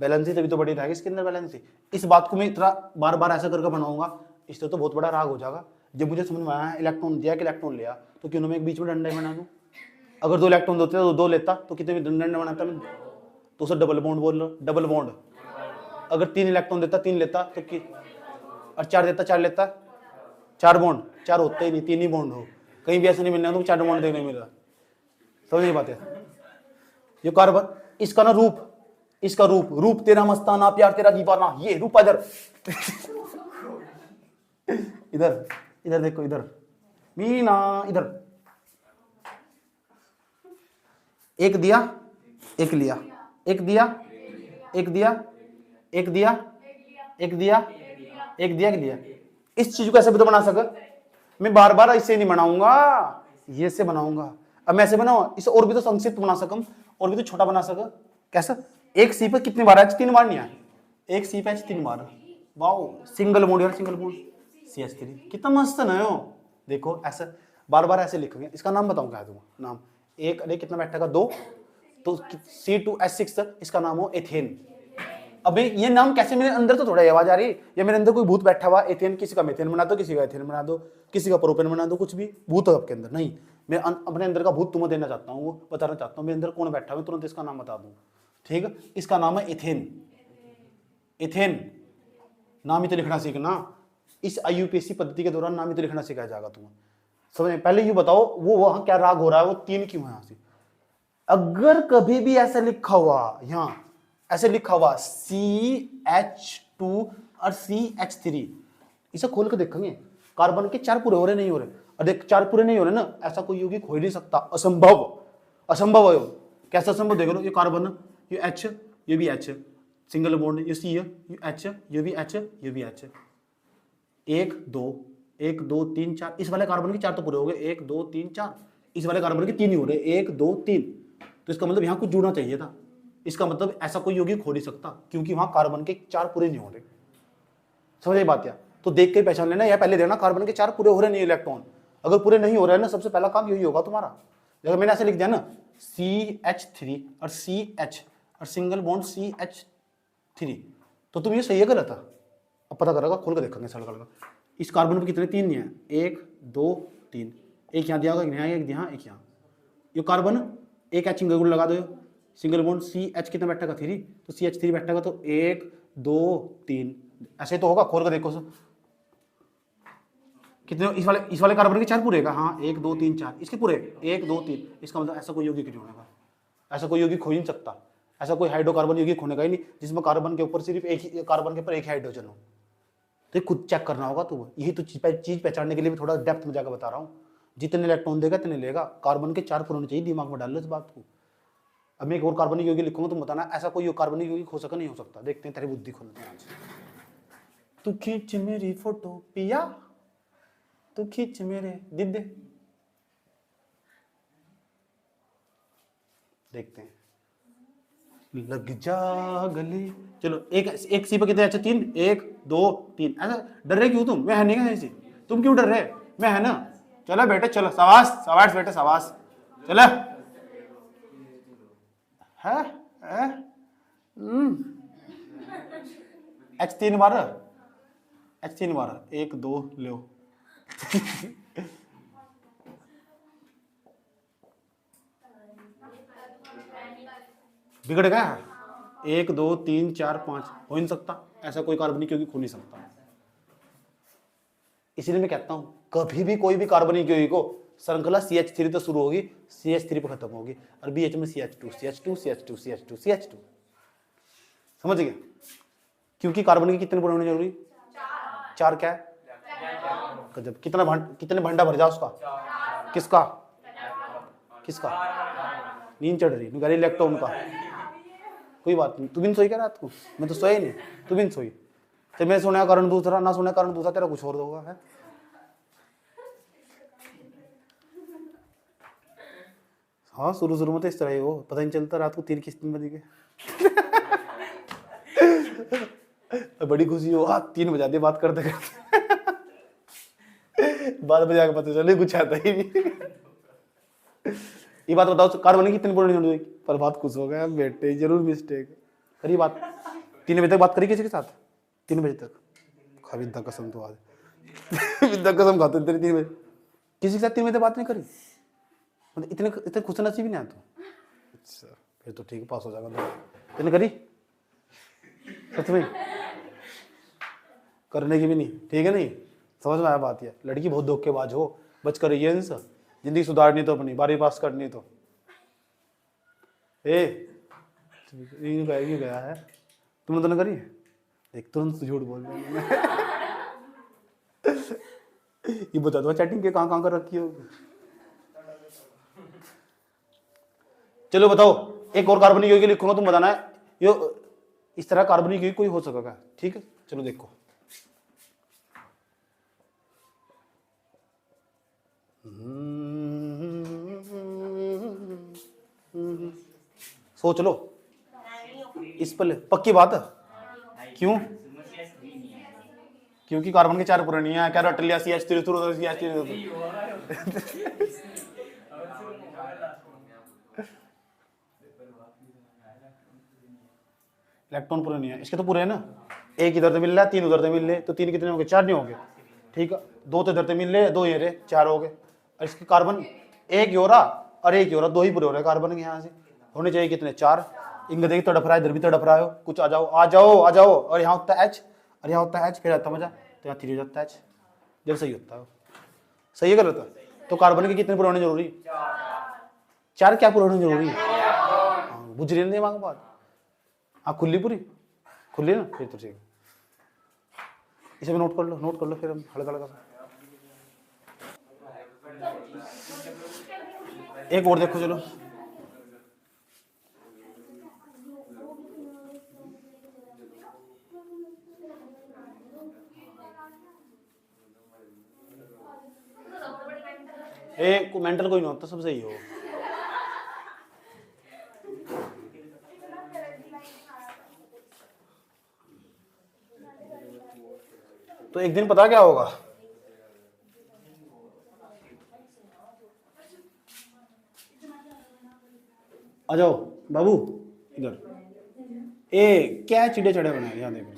बैलेंसी तभी तो बड़ी रहेगी इसके अंदर बैलेंसी। इस बात को मैं इतना बार बार ऐसा करके बनाऊंगा, इससे तो बहुत बड़ा राग हो जाएगा। जब मुझे समझ में आया इलेक्ट्रॉन दिया कि इलेक्ट्रॉन लिया, तो क्यों ना मैं एक बीच में डंडा बना दूं, अगर 2 इलेक्ट्रॉन होते तो 2 लेता, तो कितने डंडा बनाता मैं, तो उसे डबल बॉन्ड बोल लो, डबल बॉन्ड। अगर 3 इलेक्ट्रॉन देता 3 लेता, तो और 4 देता 4 लेता, 4 बॉन्ड, 4 होते ही नहीं, 3 ही बॉन्ड हो, कहीं भी ऐसा नहीं मिलना तो 4 बॉन्ड देखने मिल रहा, समझ बात है। ये कार्बन, इसका ना रूप, इसका रूप तेरा मस्ताना, प्यार तेरा दीवाना, ये रूप इधर इधर इधर देखो, इधर मीना, इधर एक दिया एक लिया, एक दिया एक दिया एक दिया एक दिया एक दिया, एक दिया। इस चीज को ऐसे भी तो बना सके, मैं बार बार इसे नहीं बनाऊंगा, ये से बनाऊंगा। अब मैं ऐसे बनाऊंगा, इसे और भी तो संक्षिप्त बना सकूं, और भी तो छोटा बना सका, कैसा, एक सी पे कितनी बार है, 3 बार नहीं आया, एक सी पे 3 बार, वाओ, सिंगल बॉन्ड यार, सिंगल बॉन्ड CH3, कितना मस्त है ना यो। देखो ऐसे बार बार ऐसे लिखोगे, इसका नाम बताऊं क्या है तुम्हारा नाम, एक अरे कितना बैठेगा 2, तो C2H6, इसका नाम हो एथेन। अबे ये नाम कैसे, मेरे अंदर तो थोड़ा आवाज आ रही है, या मेरे अंदर कोई भूत बैठा हुआ, एथेन, किसी का मेथेन बना दो, किसी का एथेन बना दो, किसी का प्रोपेन बना दो, कुछ भी भूत है आपके अंदर, नहीं, मैं अपने अंदर का भूत तुम्हें देना चाहता हूँ, वो बताना चाहता हूँ मेरे अंदर कौन बैठा हुआ, तुरंत इसका नाम बता दूं, ठीक है। इसका नाम है एथेन, एथेन, नाम ही तो लिखना सीखना, इस IUPAC पद्धति के दौरान नाम ही तो लिखना सिखाया जाएगा तुम्हें, समझ। पहले ये बताओ वो वहां क्या राग हो रहा है, वो 3 क्यों है यहाँ से। अगर कभी भी ऐसा लिखा हुआ, यहाँ ऐसे लिखा हुआ CH2 और CH3, इसे खोल कर देखेंगे, कार्बन के 4 पूरे हो रहे नहीं हो रहे, और देख 4 पूरे नहीं हो रहे ना, ऐसा कोई यौगिक हो ही नहीं सकता, असंभव, असंभव है। कैसा असंभव, देख लो ये कार्बन, ये H ये भी H, सिंगल बॉन्ड, ये C है, ये H, ये भी H, ये भी H, 1 2 1 2 3 4, इस वाले कार्बन के 4 तो पूरे हो गए, 1 2 3 4, इस वाले कार्बन के 3 ही हो रहे, 1 2 3, तो इसका मतलब यहाँ कुछ जुड़ना चाहिए था। इसका मतलब ऐसा कोई यौगिक हो नहीं सकता क्योंकि वहां कार्बन के 4 पूरे नहीं हो रहे। समझ आई बात क्या? तो देख के पहचान लेना, या पहले देखना कार्बन के 4 पूरे हो रहे नहीं इलेक्ट्रॉन। अगर पूरे नहीं हो रहे हैं ना, सबसे पहला काम यही होगा तुम्हारा। अगर मैंने ऐसे लिख दिया ना CH3 और CH और सिंगल बॉन्ड CH3, तो तुम ये सही है गलत है? अब पता करेगा, खोल कर देखेंगे सड़क का। इस कार्बन पे कितने 3 हैं, 1 2 3, एक यहाँ दिया होगा, एक यहाँ, एक यहाँ, एक यहाँ। ये कार्बन एक H सिंगल लगा दो, सिंगल बॉन्ड CH कितना बैठेगा 3, तो CH3 बैठेगा, तो 1 2 3, ऐसे तो होगा। खोल कर देखो कितने, इस वाले कार्बन के 4 पूरे का, हाँ 1 2 3 4, इसके पूरे 1 2 3, इसका मतलब ऐसा कोई यौगिक नहीं होने का, ऐसा कोई यौगिक हो ही नहीं सकता। ऐसा कोई हाइड्रोकार्बन यौगिक होने का ही नहीं जिसमें कार्बन के ऊपर सिर्फ एक ही कार्बन के ऊपर एक हाइड्रोजन हो। तो खुद चेक करना होगा। तो यही तो चीज पहचानने के लिए भी थोड़ा डेप्थ में जाकर बता रहा हूँ। जितने इलेक्ट्रॉन देगा इतने लेगा, कार्बन के 4 पूरे होने चाहिए, दिमाग में डाल लो इस बात को। अब मैं एक और कार्बनिक यौगिक लिखूंगा, तुम बताना ऐसा कोई कार्बनिक यौगिक हो सका नहीं हो सकता। देखते हैं तेरी बुद्धि खोलते हैं आज। तू खींच मेरी फोटो पिया, तू खींच मेरे दिद्दे। देखते हैं, लग जा गले। चलो एक सी पे कितने अच्छे 3, 1 2 3, ऐसा डर रहे क्यों तुम? मैं है नहीं है ऐसी, तुम क्यों डर रहे? मैं है ना। चलो बेटे चलो, शाबाश शाबाश बेटे शाबाश, चलो है H3 बार, H3 बार, 1 2 लो। बिगड़ गया, 1 2 3 4 5 हो ही नहीं सकता, ऐसा कोई कार्बनिक यौगिक हो नहीं सकता। इसलिए मैं कहता हूं कभी भी कोई भी कार्बनिक यौगिक हो, श्रृंखला CH3 तो शुरू होगी, CH3 पर खत्म होगी, और BH में CH2 CH2 CH2 CH2 CH2। समझ गए? क्योंकि कार्बन के कितने होने जरूरी? 4 क्या है? जब कितने भंडा भर जा उसका, किसका किसका नींद चढ़ रही गाड़ी इलेक्ट्रॉन का। कोई बात नहीं, तू भी सोई क्या रात को? मैं तो सोया ही नहीं, तू भी सोई। तो मैं सुना कारण दूसरा, ना सुना कारण दूसरा, तेरा कुछ और होगा है। हाँ शुरू में तो इस तरह ही हो, पता नहीं चलता रात को 3 किस 3 बजे के। बड़ी खुशी हो, हाँ 3 बजा दिए बात करते करते। बाद बजा के पता चले कुछ आता ही नहीं। ये बात बताओ, कार्बन की कितनी बोलनी हुई? पर बात खुश हो गया बेटे, जरूर मिस्टेक करी बात। 3 बजे तक बात करी किसी के साथ? 3 बजे तक खा विद्या कसम, तो आज विद्या कसम खाते तेरी 3 बजे किसी के साथ 3 बजे बात नहीं करी? मतलब इतने खुश नसीब नहीं आता। अच्छा फिर तो ठीक, पास हो जाएगा। तेने करी सच में? करने की भी नहीं, ठीक है नहीं? समझ में आया बात? है लड़की बहुत धोखेबाज हो, बच कर रही है इनसे। जिंदगी सुधारनी तो अपनी, 12वीं पास करनी तो गया है। तुमने तो नहीं करी? देख तुरंत झूठ बोल रहे। ये बता दो चैटिंग के कहाँ कर रखी हो। चलो बताओ, एक और कार्बनिक यौगिक लिखूंगा, तुम बताना है यो इस तरह कार्बनिक यौगिक कोई हो सकेगा? ठीक है चलो देखो। सोच लो इस पर, पक्की बात है। क्यों? क्योंकि कार्बन के 4 पूरे नहीं है। क्या रट लिया? CH3 इलेक्ट्रॉन पूरे नहीं है, इसके तो पूरे है ना। एक इधर से मिल रहा है, 3 उधर से मिल रहे, तो 3 कितने हो गए? 4 नहीं हो गए? ठीक है, 2 तो इधर से मिल रहे, 2 ये रहे, 4 हो गए। और इसके कार्बन एक ही हो रहा और एक ही हो रहा, 2 ही पूरे हो रहे कार्बन के। यहाँ से होने चाहिए कितने? 4। इनका देखिए तड़फ रहा है, इधर भी तड़फ रहा है, कुछ आ जाओ आ जाओ आ जाओ। और यहाँ होता है H, और यहाँ होता है H, फिर आता मजा, तो यहाँ 3 हो जाता है H, जब सही होता है। सही है गलत है? तो कार्बन के कितने पूरे होने जरूरी? 4 क्या पूरे होने जरूरी? बुझ रही है दिमाग में बात? हाँ खुली, पूरी खुली ना, फिर तो ठीक है। इसे भी नोट कर लो फिर हम हल्का हल्का। एक और देखो चलो, मेंटल कोई नहीं होता, सब सही हो। तो एक दिन पता क्या होगा, आ जाओ बाबू इधर। क्या चिड़े चढ़े बनाए, यहाँ देखो,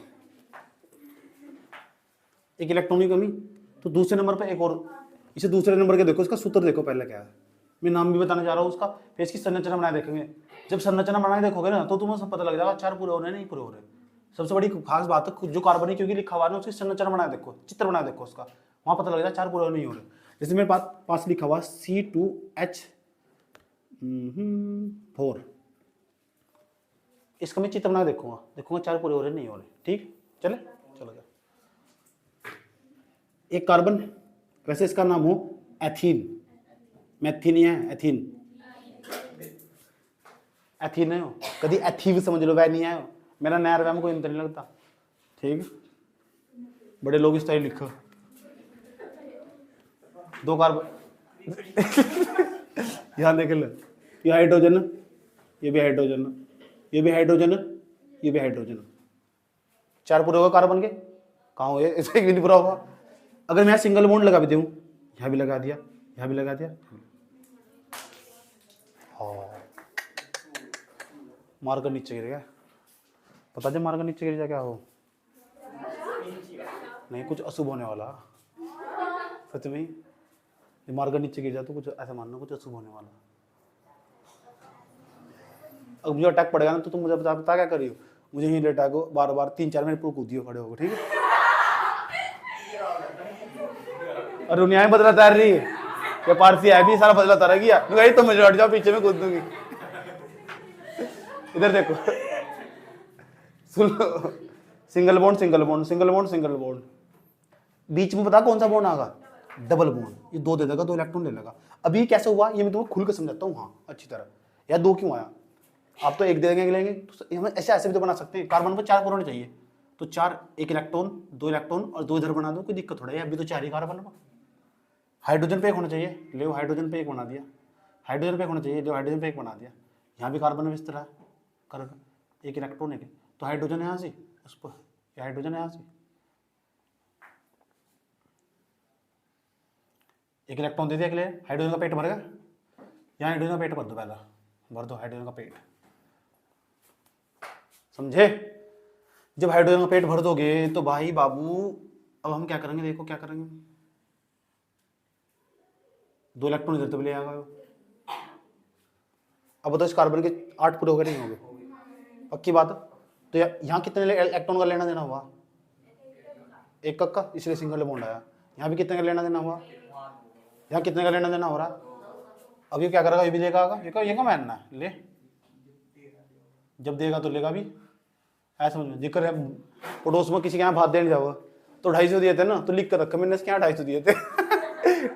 एक इलेक्ट्रॉन की कमी। तो दूसरे नंबर पे एक और, इसे दूसरे नंबर के देखो, इसका सूत्र देखो पहले क्या है, मैं नाम भी बताने जा रहा हूँ उसका, फिर इसकी संरचना बनाए देखेंगे। जब संरचना बनाए देखोगे ना तो तुम्हें सब पता लग जाएगा, 4 पूरे हो रहे हैं नहीं पूरे हो रहे। सबसे बड़ी खास बात है, जो कार्बनिक क्योंकि लिखा हुआ है ना, उसकी संरचना बनाए देखो, चित्र बनाए देखो उसका, वहां पता लग जाएगा 4 पूरे नहीं हो रहे। जैसे मेरे पास लिखा हुआ C2H4, इसका मैं चित्र बना देखूंगा 4 पूरे हो रहे नहीं हो रहे। ठीक, चले चलो जा। एक कार्बन, वैसे इसका नाम हो एथीन, मैथीन ही है, एथीन, एथीन है हो, कभी एथीव समझ लो, वह नहीं है, मेरा नया रहा में कोई अंतर नहीं लगता। ठीक, बड़े लोग इस टाइप लिखो, 2 कार्बन यहां देख लो, ये हाइड्रोजन, ये भी हाइड्रोजन, ये भी हाइड्रोजन, ये भी हाइड्रोजन, 4 पूरे होगा कार्बन के, कहाँ हो, ऐसे भी नहीं पूरा होगा। अगर मैं सिंगल बॉन्ड लगा भी दूं, यहां भी लगा दिया, यहां भी लगा दिया, हाँ मार्कर नीचे गिर गया, पता जब मार्कर नीचे गिर जाए क्या हो, नहीं कुछ अशुभ होने वाला, सच में ये मार्कर नीचे गिर जाए तो कुछ ऐसा मानना, कुछ अशुभ होने वाला। अब मुझे अटैक पड़ेगा ना तो तुम मुझे बता क्या करियो, मुझे ही अटैक हो बार बार 3-4 मिनट पूरा कूदियो खड़े होकर, ठीक है। और दुनिया में बदलाता रही है, ये पारसी है भी सारा बदलाता रह गया, नहीं तो मुझे हट जाओ, पीछे में कूद दूंगी। इधर देखो, सुन लो, single bond single bond single bond single bond, बीच में पता कौन सा बॉन्ड आगा, डबल बॉन्ड, ये 2 दे देगा, 2 इलेक्ट्रॉन ले लेगा। अभी कैसे हुआ ये मैं तुम्हें खुल कर समझाता हूँ, हाँ अच्छी तरह, या 2 क्यों आया, आप तो 1 दे देंगे लेंगे, तो हम ऐसे भी तो बना सकते हैं, कार्बन पर 4 पूरे होने चाहिए, तो 4, 1 इलेक्ट्रॉन 2 इलेक्ट्रॉन और 2 इधर बना दो, कोई दिक्कत थोड़ा है, अभी तो 4 ही कार्बन पर। हाइड्रोजन पे 1 होना चाहिए, ले हाइड्रोजन पे 1 बना दिया, हाइड्रोजन पे 1 होना चाहिए, ले हाइड्रोजन पे 1 बना दिया, यहाँ भी कार्बन में इस तरह कर 1 इलेक्ट्रॉन 1, तो हाइड्रोजन यहाँ से उस पर, हाइड्रोजन यहाँ से 1 इलेक्ट्रॉन दे दिया, ले हाइड्रोजन का पेट भर गया, यहाँ हाइड्रोजन का पेट भर दो, पहला भर दो हाइड्रोजन का पेट, समझे। जब हाइड्रोजन का पेट भर दोगे तो भाई बाबू अब हम क्या करेंगे, देखो क्या करेंगे, 2 इलेक्ट्रॉन इधर तो ले आएगा। अब बताओ इस कार्बन के 8 पूरे हो गए नहीं होंगे, पक्की बात। तो यहाँ कितने इलेक्ट्रॉन का लेना देना हुआ, 1 का, इसलिए सिंगल बॉन्ड आया। यहाँ भी कितने का लेना देना हुआ, यहाँ कितने का लेना देना हो रहा। अब ये क्या करेगा, ये भी लेगा आगा, ये का मानना है, ले जब देगा तो लेगा भी, ऐसा समझ में। जिक्र है पड़ोस में किसी के यहाँ भात देने जाओ तो 250 दिए थे ना, तो लिख कर रखा मैंने, इसके यहाँ 250 दिए थे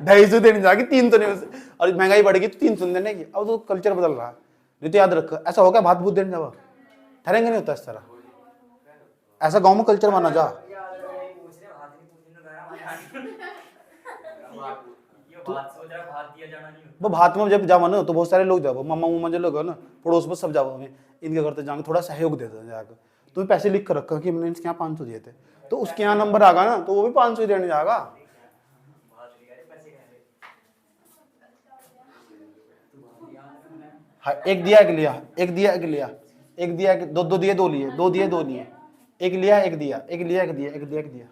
250 देने जाके 3 तो नहीं, और महंगाई बढ़ेगी तो 300 देने की। अब तो कल्चर बदल रहा है, नहीं तो याद रख, ऐसा होगा भात भूत देने जाओ, ठहरेंगे नहीं होता इस तरह, ऐसा गाँव में कल्चर माना जा। वो भात में जब जाओ ना तो बहुत सारे लोग जाओ, मामा मुमा जो लोग है ना पड़ोस में सब जाओ, हमें इनके घर तक जाके थोड़ा सहयोग दे दो जाकर, तो पैसे लिख कर रखा कि मैंने इसके यहाँ 500 दिए थे, तो उसके यहाँ नंबर आगा ना तो वो भी 500 देने जाएगा। हाँ, 1 दिया 1 लिया, 1 दिया 1 लिया, 1 दिया 2 दिए 2 लिए, 2 दिए 2 लिए, 1 लिया 1 दिया, 1 लिया 1 दिया, 1 दिया 1 दिया,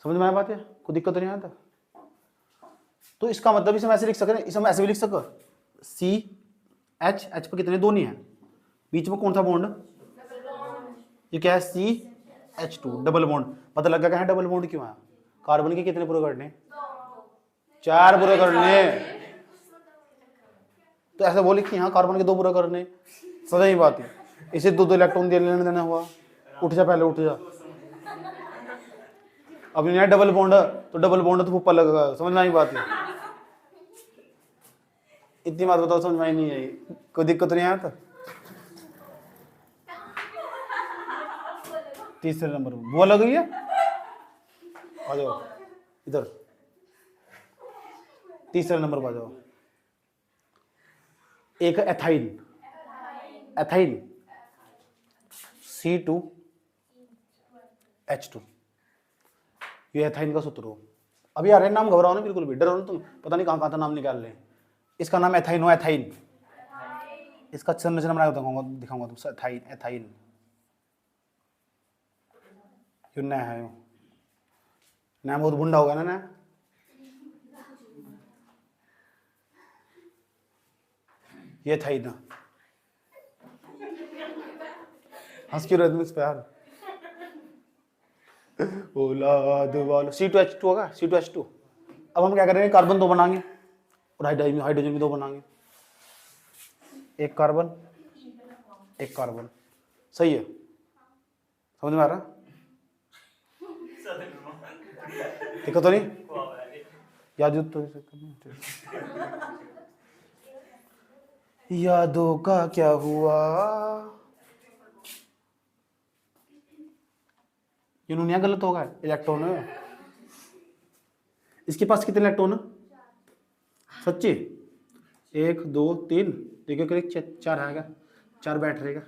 समझ में आया बात है, कोई दिक्कत नहीं आता। तो इसका मतलब इसे हम ऐसे लिख सकते हैं, इसे हम ऐसे भी लिख सकते, CH, H पर कितने 2 नहीं है, बीच में कौन सा बॉन्ड, ये क्या है CH2 डबल बॉन्ड, पता लग गया डबल बॉन्ड क्यों आया। कार्बन के कितने पूरे करने, 4 पूरे करने, तो ऐसा बोले कि यहाँ कार्बन के 2 पूरे करने, समझ ही बात है। इसे 2 इलेक्ट्रॉन दे लेने देना हुआ, उठ जा पहले उठ जा, अब यहाँ डबल बॉन्ड तो डबल बॉन्ड तो ऊपर लगेगा, समझ में आई बात है। इतनी बात बताओ समझ में आई नहीं आई, कोई दिक्कत नहीं आया था। तीसरे नंबर पर वो लग गई है, आ जाओ इधर, तीसरे नंबर पर जाओ। एक है एथाइन, एथाइन C2H2, ये एथाइन का सूत्र हो। अभी आ रहे नाम, घबराओ ना बिल्कुल भी, डरो ना तुम, पता नहीं कहाँ कहाँ से नाम निकाल रहे हैं। इसका नाम एथाइन हो, एथाइन। इसका संरचना बनाया दिखाऊंगा तुमसे। एथाइन, एथाइन क्यों नया है यो? नया बहुत बुंडा होगा ना नया। ये था ही ना, हंस क्यों रहे तुम इस पे यार? औलाद वालो C2H2 होगा, C2H2। अब हम क्या करेंगे, कार्बन दो बनाएंगे और हाइड्रोजन भी दो बनाएंगे। एक कार्बन, एक कार्बन, सही है? समझ में आ रहा? देखो तो नहीं याद तो यादों का क्या हुआ। यूनियन गलत होगा, इलेक्ट्रॉन है। इसके पास कितने इलेक्ट्रॉन है सच्ची? 1 2 3, देखो करीब 4 आएगा, 4 बैठ रहेगा।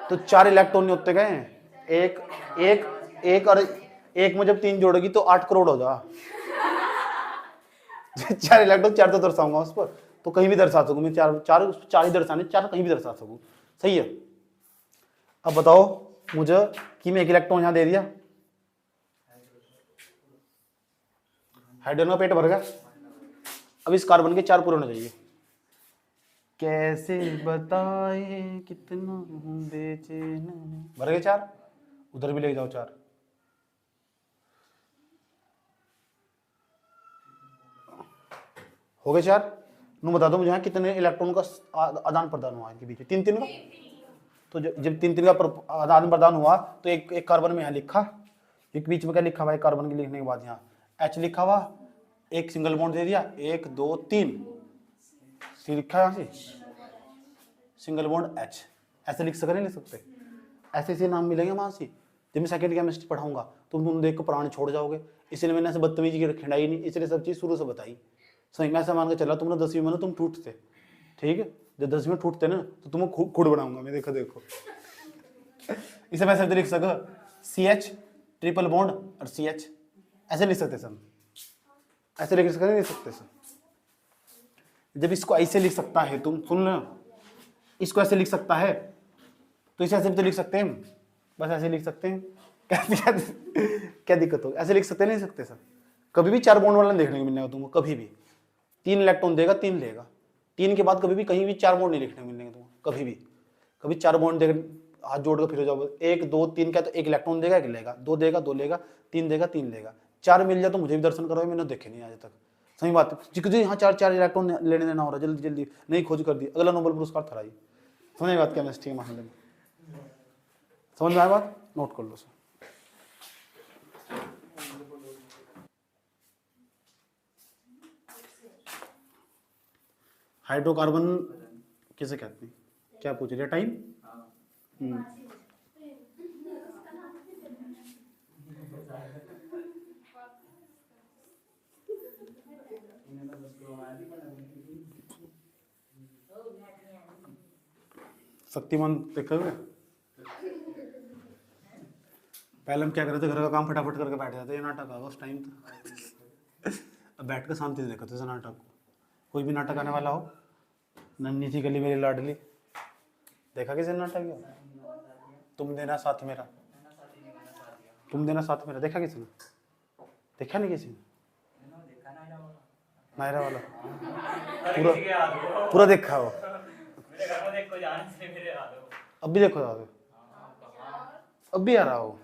तो 4 इलेक्ट्रॉन नहीं होते गए, एक एक एक और एक में जब 3 जोड़ेगी तो 8 करोड़ हो जा। 4 इलेक्ट्रॉन, 4 तो दर्शाऊंगा उस पर, तो कहीं भी दर्शा सकूं मैं। 4 ही दर्शाने, 4 कहीं भी दर्शा सकूं, सही है? अब बताओ मुझे कि मैं एक इलेक्ट्रॉन यहां दे दिया, हाइड्रोजन का पेट भर गया। अब इस कार्बन के 4 पूरे होने चाहिए। कैसे बताए कितना हूं बेचैन। भर गए 4, उधर भी ले जाओ 4। हो गए 4। नू बता दो मुझे यहाँ कितने इलेक्ट्रॉन का आदान प्रदान हुआ इनके बीच में? 3 3 का। तो जब 3 3 का आदान प्रदान हुआ तो एक कार्बन में यहाँ लिखा, एक बीच में क्या लिखा हुआ है कार्बन के लिखने के बाद यहाँ H लिखा हुआ, एक सिंगल बॉन्ड दे दिया, 1 2 3 सी लिखा है यहाँ से, सिंगल बॉन्ड H। ऐसे लिख सकते नहीं, लिख सकते? ऐसे ऐसे नाम मिलेंगे वहाँ से। जब मैं सेकंड केमिस्ट्री पढ़ाऊंगा तो तुम देख कर प्राण छोड़ जाओगे। इसलिए मैंने ऐसे बदतमीजी की खिंडाई नहीं, इसलिए सब चीज़ शुरू से बताई। सही में ऐसा मान के चला तुमने 10वीं में ना तुम टूटते, ठीक है? जब 10वीं में टूटते ना तो तुम्हें खुद बनाऊंगा मैं, देखो देखो। इसे मैं शब्द लिख सका CH ट्रिपल बॉन्ड और CH, ऐसे लिख सकते सर, ऐसे लिख सकते नहीं लिख सकते सर? जब इसको ऐसे लिख सकता है, तुम सुन लो, इसको ऐसे लिख सकता है तो इसे ऐसे भी तो लिख सकते हैं, बस ऐसे लिख सकते हैं। क्या दिक्कत होगी? ऐसे लिख सकते नहीं सकते सर? कभी भी 4 बॉन्ड वाला देखने को मिलने का तुमको, कभी भी 3 इलेक्ट्रॉन देगा, 3 लेगा। 3 के बाद कभी भी कहीं भी 4 बॉन्ड नहीं लिखने को मिलेंगे तुमको, कभी भी। कभी 4 बॉन्ड देगा, हाथ जोड़ कर फिर हो जाओ, 1 2 3 का तो 1 इलेक्ट्रॉन देगा, 1 लेगा, 2 देगा, 2 लेगा, 3 देगा, 3 लेगा। 4 मिल जाए तो मुझे भी दर्शन करो, मैंने देखे नहीं आज तक। सही बात है, यहाँ 4 इलेक्ट्रॉन लेने देना हो रहा है, जल्दी जल्दी नहीं खोज कर दी, अगला नोबेल पुरस्कार थराई। समझ बात केमिस्ट्री के मामले में? समझ में आया बात? नोट कर लो सर। हाइड्रोकार्बन किसे कहते हैं? क्या पूछ रहे? टाइम। शक्तिमान देखा हुआ? पहले हम क्या करते थे, घर का काम फटाफट करके बैठ जाते, ये नाटक आगा उस टाइम तो। अब बैठ कर शांति से देखते थे नाटक को। कोई भी नाटक आने वाला हो, नन्ही सी गली मेरी लाडली, देखा किसी नाटक? या तुम देना साथ मेरा, तुम देना साथ मेरा, देखा किसी ने? देखा नहीं किसी ने? नायरा वाला पूरा देखा हो? अब भी देखो दादा, अब भी आ रहा हो?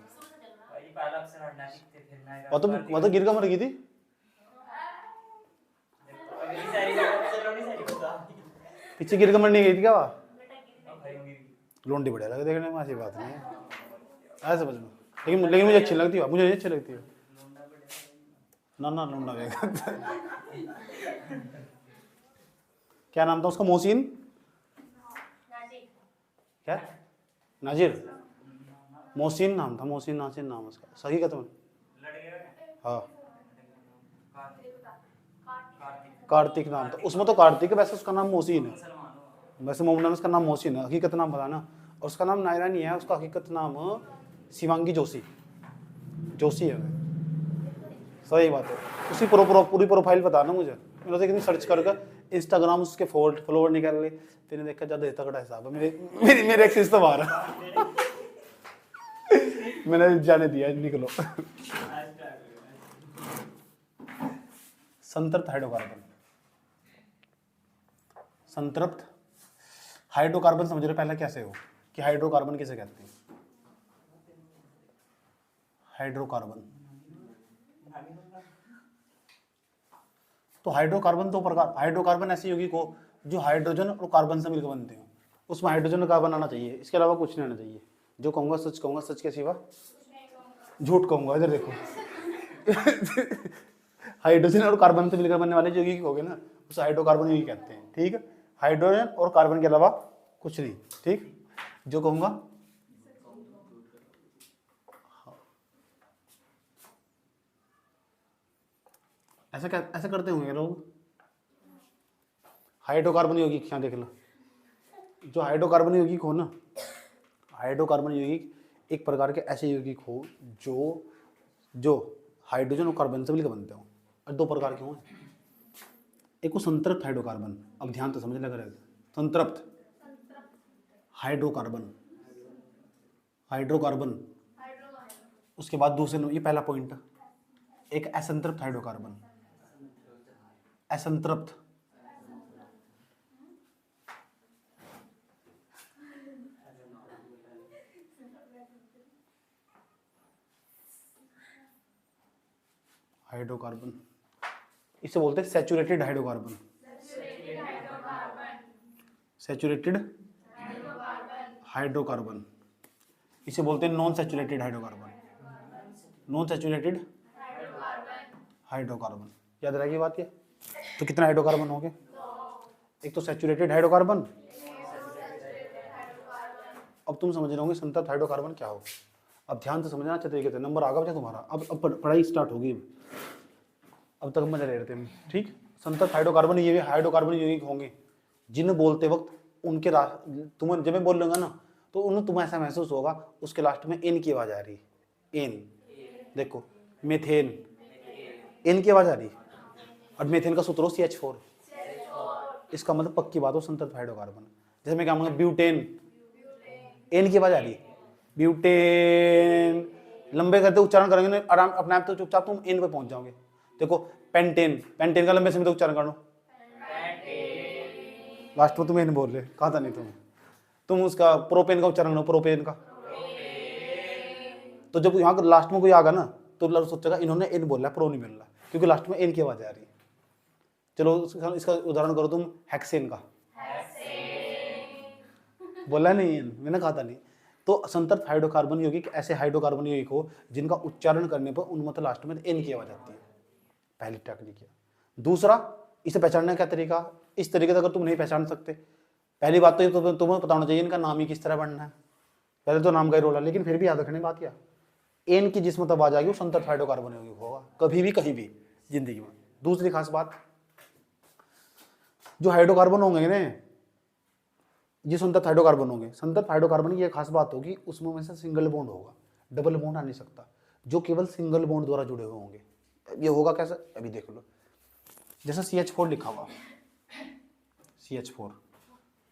वो तो गिर का मर गई थी। पीछे गिर का मर नहीं गई थी क्या? लोंडी बढ़िया लगे देखने में, ऐसी बात नहीं है, ऐसे समझ लो। लेकिन मुझे अच्छी लगती है, मुझे अच्छी लगती है ना लोंडा देगा। क्या नाम था उसका? मोहसिन? क्या? नाजिर? मोहसिन नाम था, मोहसिन नासिर नाम उसका, सही का? तुम? हाँ कार्तिक नाम था उसमें, तो कार्तिक है, वैसे उसका नाम मोहसिन है, वैसे मोहम्मद में उसका नाम मोहसिन है, हकीकत नाम बताना। और उसका नाम नायरा नहीं है, उसका हकीकत नाम शिवांगी जोशी, जोशी है। सही बात है। उसी पूरी प्रोफाइल बताना मुझे, मैंने तो कितनी सर्च करके इंस्टाग्राम उसके फॉलोवर निकाल लिए, तेने देखा ज्यादा तगड़ा हिसाब है, मेरे एक्सिस तो बाहर है। मैंने जाने दिया, निकलो। संतृप्त हाइड्रोकार्बन, संतृप्त हाइड्रोकार्बन समझ रहे पहले कैसे हो कि हाइड्रोकार्बन किसे कहते हैं? हाइड्रोकार्बन, तो हाइड्रोकार्बन दो प्रकार, हाइड्रोकार्बन ऐसे यौगिक हो जो हाइड्रोजन और कार्बन से मिलकर बनते हो, उसमें हाइड्रोजन और कार्बन आना चाहिए, इसके अलावा कुछ नहीं आना चाहिए। जो कहूंगा सच कहूंगा, सच के सिवा झूठ कहूंगा। इधर देखो। हाइड्रोजन और कार्बन से मिलकर बनने वाले जो यौगिक हो गए ना, उसे हाइड्रोकार्बन यौगिक कहते हैं। ठीक है, हाइड्रोजन और कार्बन के अलावा कुछ नहीं। ठीक, जो कहूंगा ऐसा करते होंगे लोग। हाइड्रोकार्बन यौगिक यहाँ देख लो, जो हाइड्रोकार्बन यौगिक हो ना, हाइड्रोकार्बन यौगिक एक प्रकार के ऐसे यौगिक हो जो हाइड्रोजन और कार्बन से मिलकर बनते हो, और दो प्रकार के हों। एक को संतृप्त हाइड्रोकार्बन, अब ध्यान तो समझ लग रहा है, संतृप्त हाइड्रोकार्बन, हाइड्रोकार्बन। उसके बाद दूसरे, ये पहला पॉइंट, एक असंतृप्त हाइड्रोकार्बन, असंतृप्त हाइड्रोकार्बन, इसे बोलते हैं सैचुरेटेड हाइड्रोकार्बन, सैचुरेटेड हाइड्रोकार्बन, इसे बोलते हैं non saturated hydrocarbon, non saturated hydrocarbon. याद रहेगी बात ये? तो कितने हाइड्रोकार्बन हो गए? एक तो सैचुरेटेड हाइड्रोकार्बन। अब तुम समझ रहे होंगे संतृप्त हाइड्रोकार्बन क्या हो। अब ध्यान से समझना अच्छे तरीके से, नंबर आगा बचा तुम्हारा। अब पढ़ाई स्टार्ट होगी। अब तक मजा ले रहे थे हम। ठीक, संतृप्त हाइड्रोकार्बन ये भी हाइड्रोकार्बन यौगिक होंगे जिन्हें बोलते वक्त उनके तुम्हें जब मैं बोल लूंगा ना, तो उन्हें तुम्हें ऐसा महसूस होगा उसके लास्ट में एन की आवाज आ रही है। एन, देखो मेथेन, एन की आवाज आ रही है, और मेथेन का सूत्र हो CH4। इसका मतलब पक्की बात हो संतृप्त हाइड्रोकार्बन। जैसे मैं कहूँगा ब्यूटेन, एन की आवाज आ रही है, ब्यूटेन। लंबे करते उच्चारण करेंगे ना आराम अपने आप, तो चुपचाप तुम एन पे पहुंच जाओगे। देखो पेंटेन, पेंटेन का लंबे समय तक उच्चारण कर लो, लास्ट में तुम एन बोल रहे, कहा था नहीं तुम उसका प्रोपेन का उच्चारण करो, प्रोपेन का। तो जब यहाँ लास्ट में कोई आगा ना, तो सोचेगा इन्होंने एन बोला, प्रो नहीं बोल रहा, क्योंकि लास्ट में एन की आवाज आ रही है। चलो इसका उदाहरण करो तुम हेक्सेन का, बोला नहीं, मैंने कहा था नहीं। तो संतृप्त हाइड्रोकार्बन यौगिक ऐसे हाइड्रोकार्बन यौगिक हो जिनका उच्चारण करने पर उनमें तो लास्ट में एन की आवाज आती है। पहली टेक्निक है। दूसरा, इसे पहचानने का तरीका, इस तरीके से अगर तुम नहीं पहचान सकते, पहली बात तो ये तो तुम्हें पता होना चाहिए इनका नाम ही किस तरह बनना है। पहले तो नाम का ही रोल है, लेकिन फिर भी याद रखने बात क्या, एन की जिसमें तब आ जाएगी वो संतृप्त हाइड्रोकार्बन यौगिक होगा, कभी भी कहीं भी जिंदगी में। दूसरी खास बात, जो हाइड्रोकार्बन होंगे ना, ये संतृप्त हाइड्रोकार्बन होंगे, संतृप्त हाइड्रोकार्बन की एक खास बात होगी उसमें से सिंगल बॉन्ड होगा, डबल बॉन्ड आ नहीं सकता, जो केवल सिंगल बॉन्ड द्वारा जुड़े हुए होंगे। ये होगा कैसे, अभी देख लो। जैसे CH4 लिखा हुआ,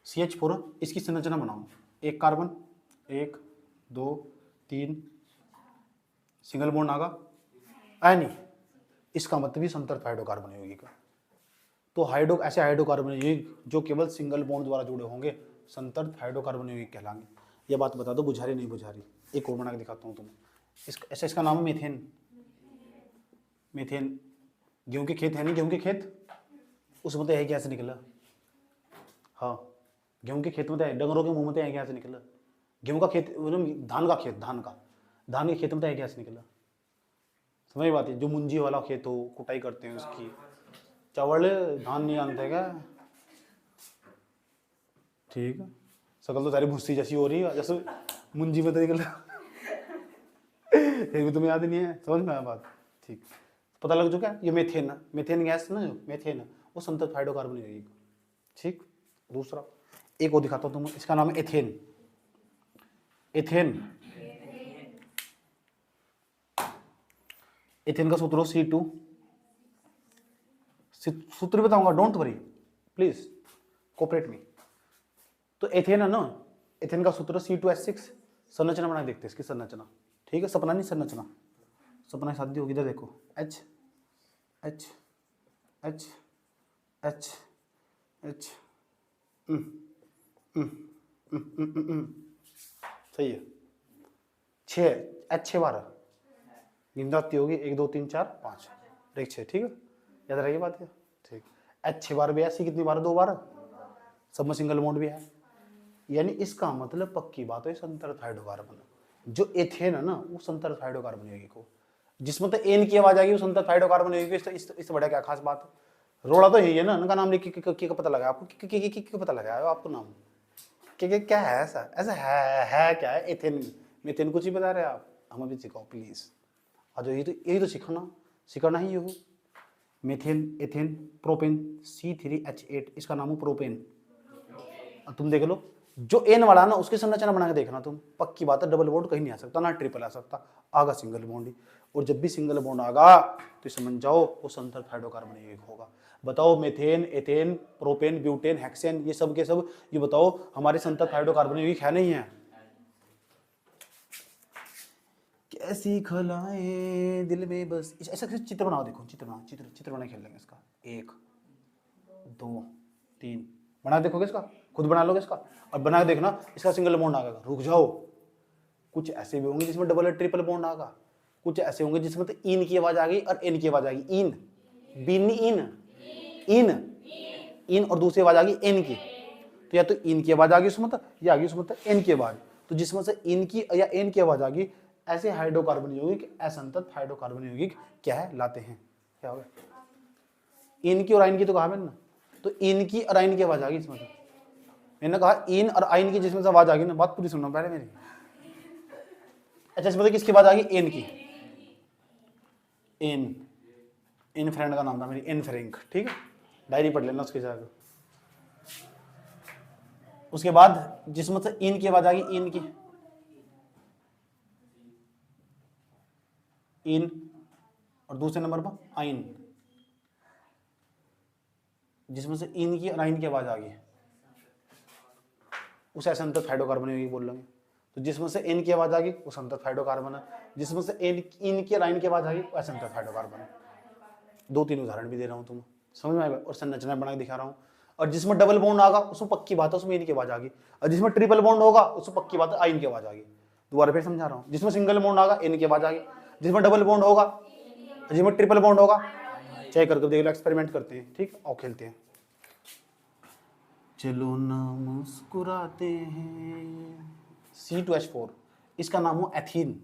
CH4, इसकी संरचना बनाओ, एक कार्बन, 1 2 3, सिंगल बॉन्ड आगा, नहीं, इसका मतलब भी संतृप्त हाइड्रोकार्बन यौगिक का। तो ऐसे हाइड्रोकार्बन यौगिक जो केवल सिंगल बॉन्ड द्वारा जुड़े होंगे संतृप्त हाइड्रोकार्बन यौगिक कहलाएंगे। ये बात बता दो, बुझा रही नहीं बुझा रही? एक और बना के दिखाता हूँ तुम्हें। इसका नाम है मीथेन। मीथेन, गेहूं के खेत है नहीं, गेहूं के खेत, उसमें तो गैस निकला। हाँ, गेहूं के खेत में तो डंगरों के मुंह में तो गैस निकला। गेहूं का खेत मतलब धान का खेत, धान के खेत में तो गैस निकला। समझ बात है? जो मुंजी वाला खेत हो, कुटाई करते हैं उसकी, चावल धान नहीं जानते क्या? ठीक है, शकल तो सारी भूसी जैसी हो रही है, जैसे मुंजी में तो निकला। फिर भी तुम्हें याद नहीं है, समझ में आया बात? ठीक, पता लग चुका है, ये मेथेन है, मेथेन गैस ना, जो मेथेन है वो संतत हाइड्रोकार्बन होगी। ठीक, दूसरा एक और दिखाता हूँ तुम्हें, इसका नाम है एथेन। एथेन, एथेन का सूत्र C2, सूत्र बताऊंगा, डोंट वरी प्लीज कोऑपरेट मी। तो एथेन है ना, एथेन का सूत्र C2H6। संरचना बना देखते हैं इसकी संरचना, ठीक है, सपना नहीं संरचना, सपना शादी होगी, इधर देखो H H H H H सही है, 6 बार गिनती होगी, 1 2 3 4 5 एक 6, ठीक है, याद रहेगी बात है, ठीक। H 6 बार भी है, C कितनी बार, 2 बार, सब में सिंगल बॉन्ड भी है, यानी इसका मतलब पक्की बात है संतृप्त हाइड्रोकार्बन। जो एथेन है ना वो संतृप्त हाइड्रोकार्बन यौगिक को, जिसमें तो एन की आवाज आएगी वो संतृप्त हाइड्रोकार्बन यौगिक। इससे बड़ा क्या खास बात है, रोड़ा तो यही है ना, उनका नाम लिख के पता लगा आपको, के पता लगाया आपको नाम, क्या है ऐसा, ऐसा है क्या है, एथेन मेथेन कुछ ही बता रहे आप, हमें भी सिखाओ प्लीज। आज यही तो सिखाना ही हो। मेथेन, एथेन, प्रोपेन, C3H8, इसका नाम है प्रोपेन। तुम देख लो, जो एन वाला ना उसकी संरचना बना के देखना तुम, पक्की बात है डबल बॉन्ड कहीं नहीं आ सकता, ना ट्रिपल आ सकता, आगा सिंगल बॉन्ड ही। और जब भी सिंगल बॉन्ड आगा तो समझ जाओ वो संतृप्त हाइड्रोकार्बन यौगिक होगा। बताओ methane, ethane, propane, butane, hexane, ये सब के सब, ये बताओ हमारे संतृप्त हाइड्रोकार्बन यौगिक है नहीं है? कैसी खलाएं दिल में बस, ऐसा चित्र बनाओ, देखो चित्र बना खेल लेंगे इसका, 1 2 3 बना देखोगे इसका, खुद बना लोगे इसका, और बना के देखना इसका सिंगल बॉन्ड आएगा, रुक जाओ। कुछ ऐसे भी होंगे जिसमें डबल और ट्रिपल बॉन्ड आएगा, कुछ ऐसे होंगे जिसमें तो इन की आवाज आ गई और एन की आवाज आ गई, इन बीन इन इन और दूसरी आवाज आ गई एन की, तो या तो इन की आवाज आ गई उसमें, या आ गई उसमें एन की आवाज, तो जिसमें से इन की या एन की आवाज आ गई, ऐसे हाइड्रोकार्बन यौगिक असंतत हाइड्रोकार्बन यौगिक क्या है लाते हैं, क्या होगा, इन की और आइन की तो कहा मैंने ना, तो इन की और आइन की आवाज आ गई इसमें, मैंने कहा इन और आइन की जिसमें से आवाज आ गई ना, बात पूरी सुनना पहले मेरी। अच्छा इसमें किसकी आवाज आ गई, एन की, इन फ्रेंड का नाम था मेरी, एन फ्रेंक, ठीक है, डायरी पढ़ लेना उसके जगह। उसके बाद जिसमें से इन की आवाज आ गई, इन की, इन, और दूसरे नंबर पर आइन, जिसमें से इन की और आइन की आवाज आ गई, उसे असंतत हाइड्रोकार्बन यौगिक बोल लेंगे। तो जिसमें से एन की आवाज आ गई वो संतत हाइड्रोकार्बन है, जिसमें से इन की और आइन की आवाज आ गई वो असंतत हाइड्रोकार्बन है। 2-3 उदाहरण भी दे रहा हूँ तुम्हें, समझ में आएगा, और संरचना बना के दिखा रहा हूँ। और जिसमें डबल बॉन्ड आगा उसमें पक्की बात है उसमें एन की आवाज आ गई, और जिसमें ट्रिपल बॉन्ड होगा उसमें पक्की बात है आइन की आवाज आ गई। दोबारा फिर समझा रहा हूँ, जिसमें सिंगल बॉन्ड आगा एन की आवाज आ गई, जिसमें डबल बॉन्ड होगा, जिसमें ट्रिपल बॉन्ड होगा, चेक करके देख लो, एक्सपेरिमेंट करते हैं, ठीक, और खेलते हैं। चलो ना मुस्कुराते हैं, C2H4, इसका नाम हो एथीन।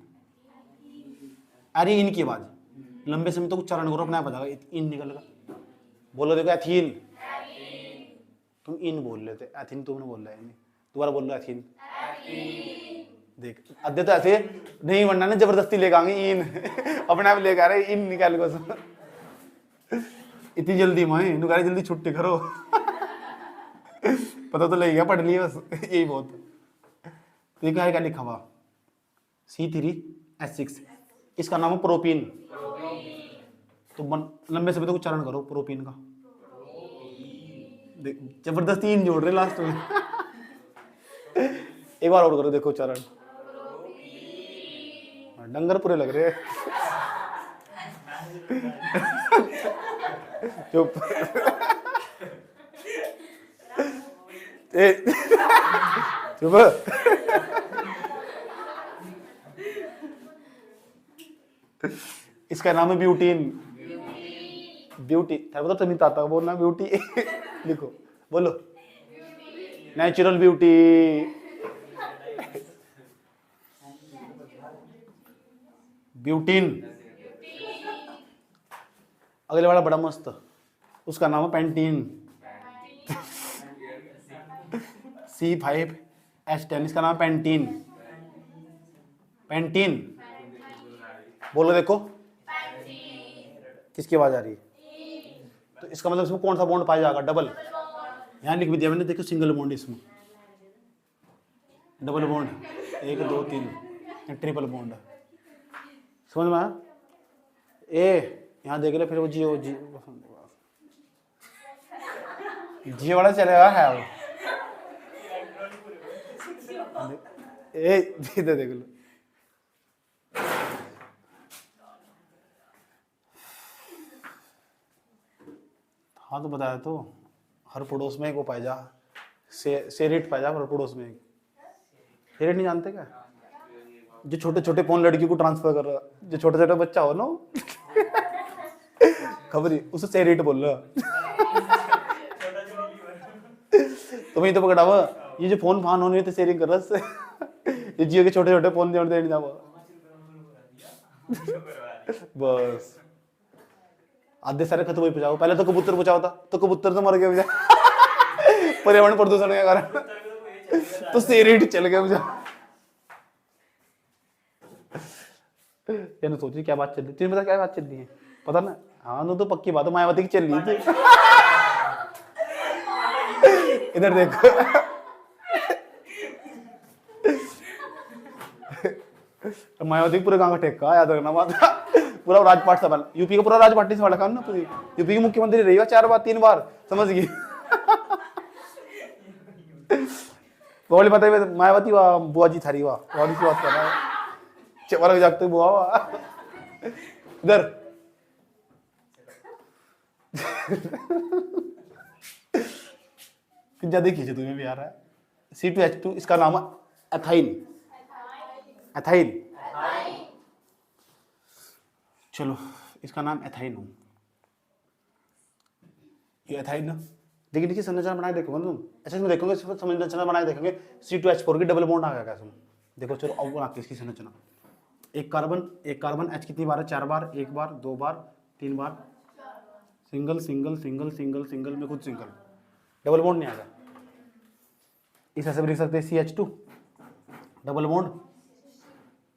अरे इन की आवाज लंबे समय तक उच्चारण करो, अपने आप बताओ, इन निकलेगा, बोलो देखो एथीन, तुम इन बोल लेते, एथीन तुमने बोल रहा है, दोबारा बोल लो एथीन, देख अद्य तो ऐसे नहीं बनना ना, जबरदस्ती लेकर आएंगे इन अपने आप लेकर आ रहे, इन निकाल को इतनी जल्दी मैं नुकारे, जल्दी छुट्टी करो पता तो लगेगा, पढ़ लिया बस यही बहुत। तो ये क्या लिखा हुआ, C3H6, इसका नाम है प्रोपीन। तो लंबे समय तक उच्चारण करो प्रोपीन का, जबरदस्ती इन जोड़ रहे लास्ट में एक बार और करो, देखो उच्चारण, डंगर पूरे लग रहे चुप चुप इसका नाम है ब्यूटीन, ब्यूटी, पता तो नहीं आता बोलना ब्यूटी लिखो, बोलो नेचुरल ब्यूटी, ब्यूटीन। अगले वाला बड़ा मस्त, उसका नाम है पेंटीन, C5H10, इसका नाम है पेंटीन, पेंटीन, बोलो देखो, किसकी आवाज आ रही है? तो इसका मतलब इसमें कौन सा बॉन्ड पाया जाएगा? डबल। यहाँ लिख भी दिया मैंने, देखो सिंगल बॉन्ड, इसमें डबल बॉन्ड 1 2 3, ट्रिपल बॉन्ड है। समझ में आया? ए यहाँ देख ले, फिर वो जी वाला चलेगा है वो। ए इधर देख लो, हाँ तो बताया तो, हर पड़ोस में एक वो पाया जा, सेरेट पाया जा हर पड़ोस में एक। सेरेट नहीं जानते क्या? जो छोटे छोटे फोन लड़की को ट्रांसफर कर रहा, जो छोटा छोटा बच्चा हो ना खबर ही, उसे सेरेट बोल रहा। तो मैं तो पकड़ा हुआ, ये जो फोन फान होने थे शेयरिंग कर रहा, ये जियो के छोटे छोटे फोन दे जा बस आधे सारे खत्म हो पहुंचाओ। पहले तो कबूतर पहुंचाओ था, तो कबूतर तो मर गया मुझे पर्यावरण प्रदूषण के कारण, तो सेरेट चल गया मुझे। यानी सोच रही क्या बात चल रही, तुझे पता क्या बात चल रही है? पता ना? हाँ तो पक्की बात है, मायावती की चल रही थी। इधर देखो मायावती पूरे गांव का ठेका, याद रखना बात। पूरा राजपाट संभाल, यूपी का पूरा राजपाट संभाला काम ना, पूरी यूपी की मुख्यमंत्री रही है 4 बार 3 बार, समझ गई। बोले पता है मायावती वाह बुआ जी थारी वाह वाली की बात कर रहा है, चवल जागते बुआ वाह। इधर ज्यादा खींचे तुम्हें भी आ रहा है। C2H2 इसका नाम है एथाइन। एथाइन, चलो इसका नाम एथाइन हो, ये एथाइन ना। देखिए देखिए संरचना बनाए देखोगे ना तुम, अच्छा इसमें देखोगे संरचना बनाए देखेंगे, C2H4 की डबल बॉन्ड आ गया कैसे? देखो चलो अब बनाते इसकी संरचना। एक कार्बन H कितनी बार है? 4 बार, 1 बार 2 बार 3 बार, single single single single single में खुद सिंगल, डबल बॉन्ड नहीं आएगा। इस ऐसे भी लिख सकते हैं CH2 डबल बॉन्ड,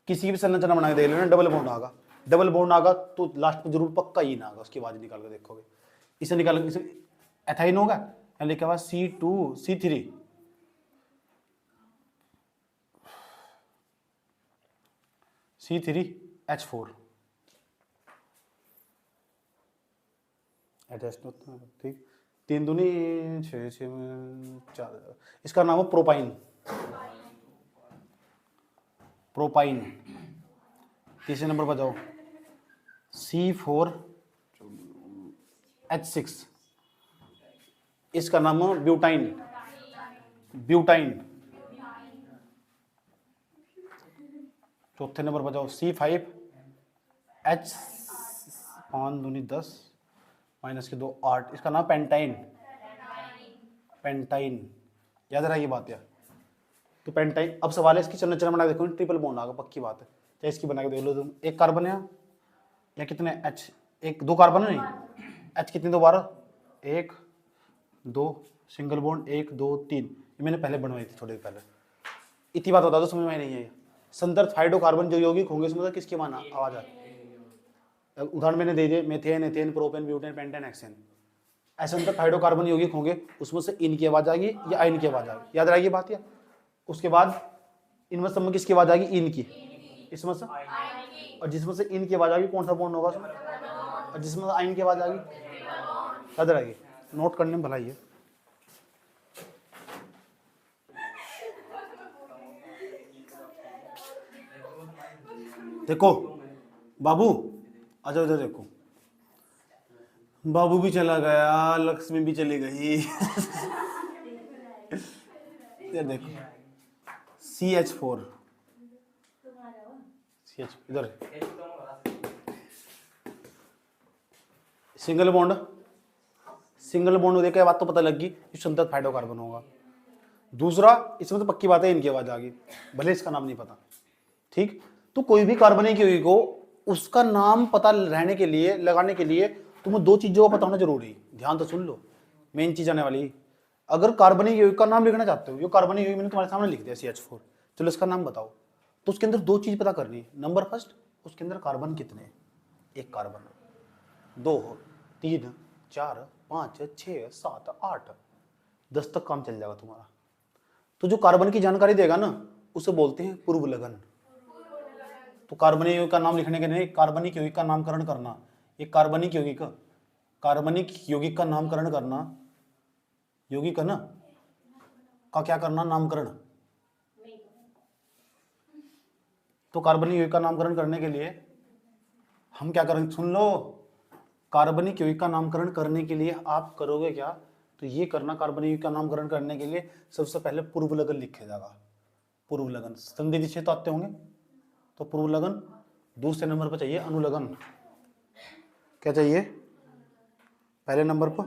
किसी भी संरचना बना के देख लेना डबल बॉन्ड आगा। डबल बॉन्ड आगा तो लास्ट में जरूर पक्का ही ना आगा, उसकी आवाज निकाल कर देखोगे। इसे निकाल इसे एथाइन होगा, यहाँ लिखा हुआ C2C3 C3H4 ठीक, 3 दूनी 6 6 4, इसका नाम है प्रोपाइन। प्रोपाइन। तीसरे नंबर पर जाओ, C4H6, इसका नाम है ब्यूटाइन। ब्यूटाइन। चौथे नंबर पर जाओ, C5H 5 दूनी 10 माइनस के 2 8, इसका नाम पेंटाइन। पेंटाइन, याद रहा ये बात यार। तो पेंटाइन, अब सवाल है इसकी संरचना बना के देखो, ट्रिपल बॉन्ड आगा पक्की बात है, चाहे इसकी बना के देख लो तुम। एक कार्बन है या कितने H, एक 2 कार्बन है नहीं, H कितनी 2 बार, 1 2 सिंगल बॉन्ड 1 2 3, ये मैंने पहले बनवाई थी थोड़ी पहले। इतनी बात बता दो समझ में नहीं है। संदर्भ हाइड्रोकार्बन जो यौगिक होंगे इसमें किसकी माना आवाज आती है? उदाहरण मैंने दे दिए, methane ethane propane butane pentane hexane. ऐसे अंदर हाइड्रोकार्बन यौगिक होंगे, उसमें से इन की आवाज आएगी या आइन की आवाज आएगी, याद रहेगी बात। या उसके बाद इनमें सब में किसकी आवाज आएगी? इन की, इसमें से, और जिसमें से इन की आवाज आएगी कौन सा बॉन्ड होगा उसमें, और जिसमें से आइन की आवाज आएगी, याद रहेगी, नोट करने में भलाई है। देखो बाबू आ जाओ इधर देखो, बाबू भी चला गया, लक्ष्मी भी चली गई। इधर देखो CH4 इधर सिंगल बॉन्ड, सिंगल बॉन्ड देखा बात तो पता लग गई, संतत हाइड्रोकार्बन होगा। दूसरा इसमें तो पक्की बात है इनकी आवाज आ गई, भले इसका नाम नहीं पता। ठीक, तो कोई भी कार्बनिक यौगिक को उसका नाम पता रहने के लिए, लगाने के लिए तुम्हें 2 चीजों का पता होना जरूरी है। ध्यान तो सुन लो, मेन चीज आने वाली। अगर कार्बनिक यौगिक का नाम लिखना चाहते हो, ये कार्बनिक यौगिक मैंने तुम्हारे सामने लिख दिया CH4, चलो इसका नाम बताओ, तो उसके अंदर 2 चीज पता करनी है। नंबर फर्स्ट, उसके अंदर कार्बन कितने हैं? 1 कार्बन। 2, 3, 4, 5, 6, 7, 8, 10 तक काम चल जाएगा तुम्हारा। तो जो कार्बन की जानकारी देगा ना उसे बोलते हैं पूर्व लगन। तो कार्बनिक यौगिक का नाम लिखने के लिए कार्बनिक यौगिक का नामकरण करना, ये कार्बनिक यौगिक का नामकरण करना, यौगिक है ना का क्या करना, नामकरण। तो कार्बनिक यौगिक का नामकरण करने के लिए हम क्या करेंगे, सुन लो, कार्बनिक यौगिक का नामकरण करने के लिए आप करोगे क्या, तो ये करना, कार्बनिक यौगिक का नामकरण करने के लिए सबसे पहले पूर्व लगन लिखे जाएगा। पूर्व लगन, संधि विच्छेद तो आते होंगे, तो पूर्व लगन। दूसरे नंबर पर चाहिए अनुलगन। क्या चाहिए पहले नंबर पर?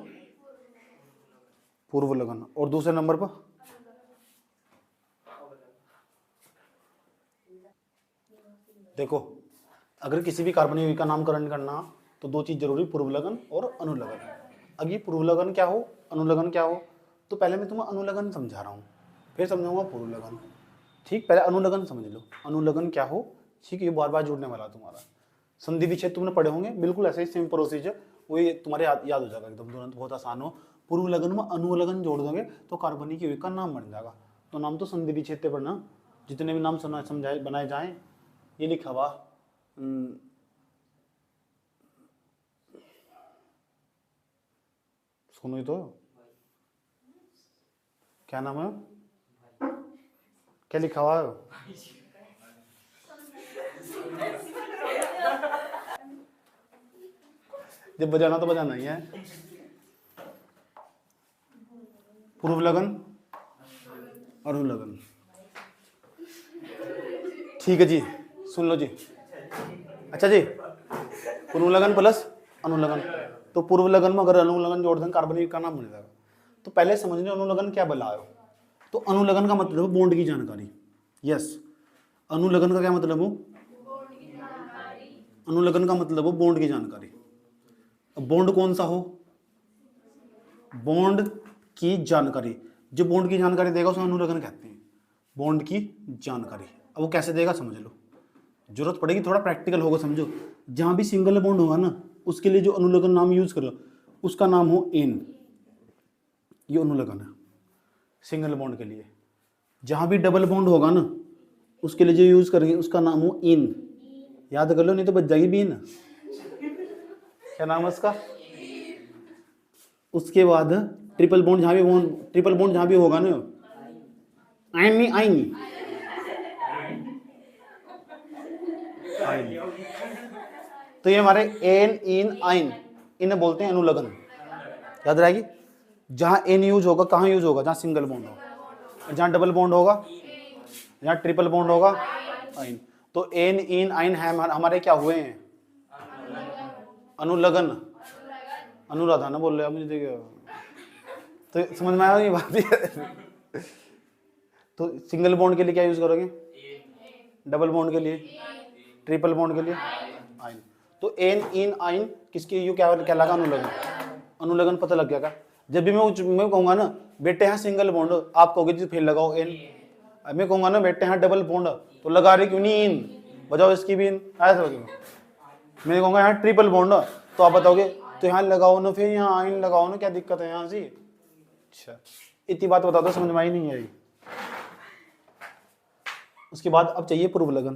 पूर्व लगन। और दूसरे नंबर पर देखो, अगर किसी भी कार्बनिक यौगिक का नामकरण करना तो दो चीज जरूरी, पूर्व लगन और अनुलगन। अब ये पूर्व लगन क्या हो, अनुलगन क्या हो, तो पहले मैं तुम्हें अनुलगन समझा रहा हूँ, फिर समझाऊंगा पूर्व लगन। ठीक, पहले अनुलगन समझ लो, अनुलगन क्या हो। ठीक है, ये बार बार जुड़ने वाला तुम्हारा। संधि विच्छेद तुमने पढ़े होंगे, बिल्कुल ऐसे ही सेम प्रोसीजर, वही तुम्हारे याद हो जाएगा एकदम तुरंत, बहुत आसान हो। पूर्व लगन में अनुलगन जोड़ दोगे तो कार्बनिक यौगिक का नाम बन जाएगा। तो नाम तो संधि विच्छेद पे पढ़ना, जितने भी नाम समझाए बनाए जाएं। ये लिखा हुआ सुनो ही तो, क्या नाम है, क्या लिखा हुआ है? जब बजाना तो बजाना ही है। पूर्व लगन, अनुलगन। ठीक है जी, सुन लो जी। अच्छा जी, पूर्व लगन प्लस अनुलगन। तो पूर्व लगन में अगर अनुलगन जोड़ दें कार्बनिक का नाम बन जाएगा। तो पहले समझ लो अनुलगन क्या बुलाओ। तो अनुलगन का मतलब है बॉन्ड की जानकारी। यस, अनुलगन का क्या मतलब हो, अनुलगन का मतलब हो बॉन्ड की जानकारी। अब बॉन्ड कौन सा हो, बॉन्ड की जानकारी। जो बॉन्ड की जानकारी देगा उसे अनुलगन कहते हैं, बॉन्ड की जानकारी। अब वो कैसे देगा समझ लो, जरूरत पड़ेगी, थोड़ा प्रैक्टिकल होगा, समझो। जहां भी सिंगल बॉन्ड होगा ना उसके लिए जो अनुलगन नाम यूज करो उसका नाम हो एन, ये अनुलगन है सिंगल बॉन्ड के लिए। जहां भी डबल बॉन्ड होगा ना उसके लिए जो यूज करेंगे उसका नाम हो इन। याद कर लो नहीं तो बच जाएगी बीन। क्या नाम है उसका? उसके बाद ट्रिपल बॉन्ड, ट्रिपल बॉन्ड जहां भी होगा ना, आइन नहीं आइन, तो ये हमारे एन इन आइन, इन्हें बोलते हैं अनुलगन। याद रहेगी, जहां एन यूज होगा कहां यूज होगा, जहां सिंगल बॉन्ड होगा, जहां डबल बॉन्ड होगा, जहां ट्रिपल बॉन्ड होगा, आइन। तो एन इन आइन है हमारे क्या हुए हैं, अनुलगन। अनुराधा ना बोल रहे आप मुझे देखिए, तो समझ में आया ये बात। तो सिंगल बॉन्ड के लिए क्या यूज करोगे, डबल बॉन्ड के लिए, ट्रिपल बॉन्ड के लिए आइन। तो एन इन आइन किसके यू क्या लगा, अनुलगन। अनुलगन पता लग गया क्या? जब भी मैं कहूंगा ना बेटे यहाँ सिंगल बॉन्ड, आप कहोगे जी फिर लगाओ एन। मैं कहूंगा ना बेटे यहाँ डबल बॉन्ड, तो लगा रही क्यों नहीं इन, बजाओ इसकी भी इन, ऐसा लगेगा। मैं कहूंगा यहाँ ट्रिपल बॉन्ड, तो आप बताओगे तो यहाँ लगाओ ना, फिर यहाँ आइन लगाओ ना, क्या दिक्कत है यहाँ से। अच्छा, इतनी बात बता दो, समझ में आई नहीं आई। उसके बाद अब चाहिए पूर्व लगन।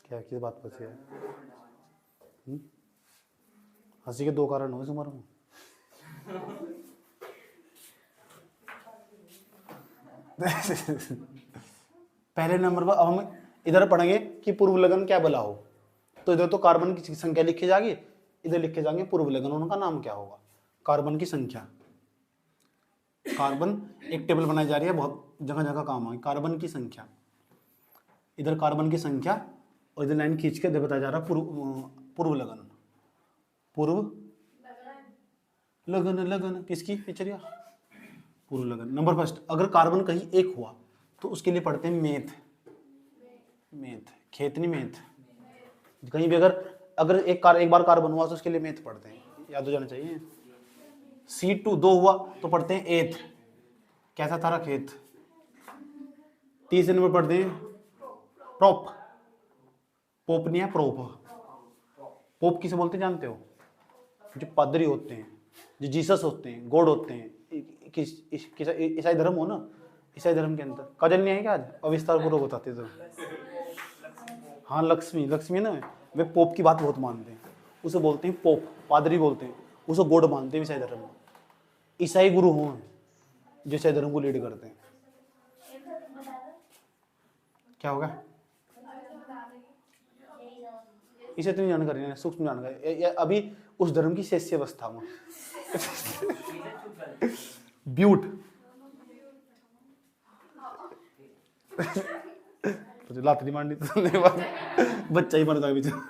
क्या किस बात पर से है? हंसी के दो कारण हो तुम्हारे में। पहले नंबर पर अब हम इधर पढ़ेंगे कि पूर्व लगन क्या भला हो। तो इधर तो कार्बन की संख्या लिखी जाएगी, इधर लिखे जाएंगे पूर्व लगन, उनका नाम क्या होगा, कार्बन की संख्या। कार्बन एक टेबल बनाई जा रही है, बहुत जगह जगह काम है, कार्बन की संख्या। इधर कार्बन की संख्या और इधर लाइन खींच के इधर बताया जा रहा है पूर्व लगन। पूर्व लगन, लगन किसकी पिछड़िया, पूर्व लगन। नंबर फर्स्ट, अगर कार्बन कहीं एक हुआ तो उसके लिए पढ़ते हैं मेथ। मेथ, खेत नहीं मेथ। कहीं भी अगर एक बार कार्बन हुआ तो उसके लिए मेथ पढ़ते हैं, याद हो जाना चाहिए। C2 दो हुआ तो पढ़ते हैं एथ, कैसा था खेत। तीसरे नंबर पढ़ते हैं प्रोप, पोप नहीं है प्रोप, पोप किसे बोलते हैं जानते हो? जो पादरी होते हैं, जो जीसस होते हैं, गॉड होते हैं। ईसाई धर्म हो ना, ईसाई धर्म के अंदर काजल नहीं है क्या आज? अविस्तार पूर्वक बताते तो। हाँ लक्ष्मी, लक्ष्मी ना, वे पोप की बात बहुत मानते हैं, उसे बोलते हैं पोप, पादरी बोलते हैं, उसे गॉड मानते हैं ईसाई धर्म में। ईसाई गुरु हों जो ईसाई धर्म को लीड करते हैं। क्या होगा? इसे इतनी जानकारी नहीं, सूक्ष्म जानकारी अभी उस धर्म की शेष अवस्था में। ब्यूट तो लात नहीं मारनी तो बच्चा ही मर जाएगा बेचारा।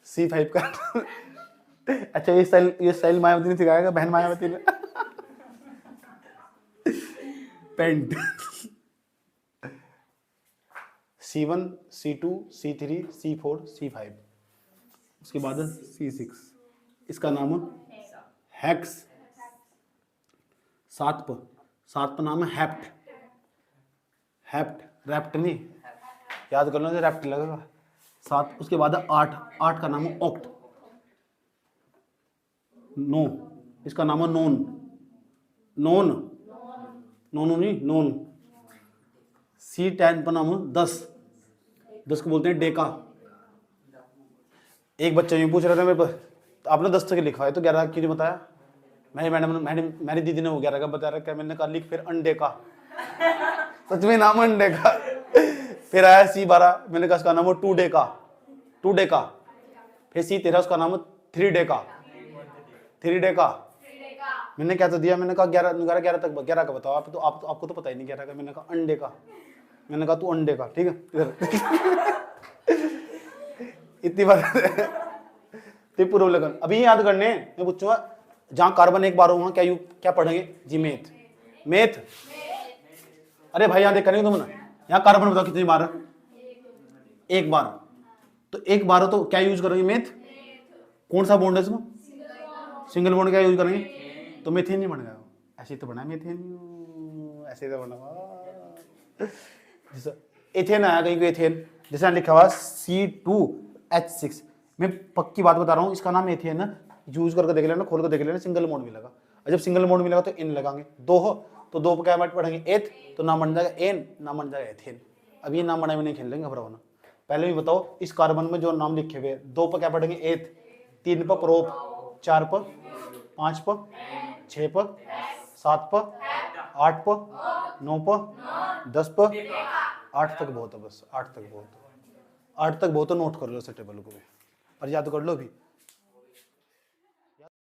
C5 का अच्छा ये स्टाइल मायावती ने सिखाया, बहन मायावती ने। Paint C1 C2 C3 C4 C5, उसके बाद C6, इसका नाम हेक्स। सात पर नाम है हेप्ट, रैप्ट नहीं, याद कर लो तो रैप्ट लगेगा। 7, उसके बाद 8 का नाम है ऑक्ट। 9 इसका नाम है नोन। C10 पर नाम है 10 को बोलते हैं डेका। एक बच्चा यूँ पूछ रहा था मेरे पर, आपने 10 तक लिखा है तो 11 क्यों नहीं बताया? मेरी दीदी ने वो 11 का बताया रखा है। मैंने कहा लिख फिर अंडे का, सच में नाम अंडे का। फिर आया C12, मैंने कहा उसका नाम है 2 डे का। फिर C13 उसका नाम है 3 डे का। मैंने क्या तो दिया, मैंने कहा 11 तक 11 का बताओ आप, तो आपको तो पता ही नहीं 11 का। मैंने कहा अंडे का, मैंने कहा तू अंडे का, ठीक है इधर। इतनी बात ते पूर्व लगन अभी याद करने। मैं पूछूंगा जहाँ कार्बन एक बार हो वहाँ क्या पढ़ेंगे जी? मेथ। अरे भाई यहाँ देख करेंगे तुम ना, यहाँ कार्बन बताओ कितनी बार? एक बार। तो एक बार हो तो क्या यूज करेंगे? मेथ। कौन सा बॉन्ड है इसमें? Single bond. क्या यूज करेंगे? तो मेथेन नहीं बन गया, ऐसे तो बना मेथेन, ऐसे तो बना। जैसे एथेन आया कहीं को, एथेन जैसे लिखा हुआ C2H6। मैं पक्की बात बता रहा हूँ, इसका नाम एथेन है। यूज करके देख लेना, खोल कर देख लेना, सिंगल मोड मिलेगा। और जब सिंगल मोड मिलेगा तो इन लगाएंगे। 2 हो तो 2 पर क्या पढ़ेंगे? एथ, तो नाम बन जाएगा एन, नाम बन जाएगा एथेन। अब ये नाम बनाए में नहीं खेल लेंगे, घबराओ ना। पहले भी बताओ इस कार्बन में जो नाम लिखे हुए 2 पर क्या पढ़ेंगे? एथ, 3 पर प्रोप, 4 पर, 5 पर, 6 पर, 7 पर, 8 पर, 9 पर, 10 पर, 8 तक बहुत है बस। 8 तक बहुत है, नोट कर लो इस टेबल को भी और याद कर लो भी।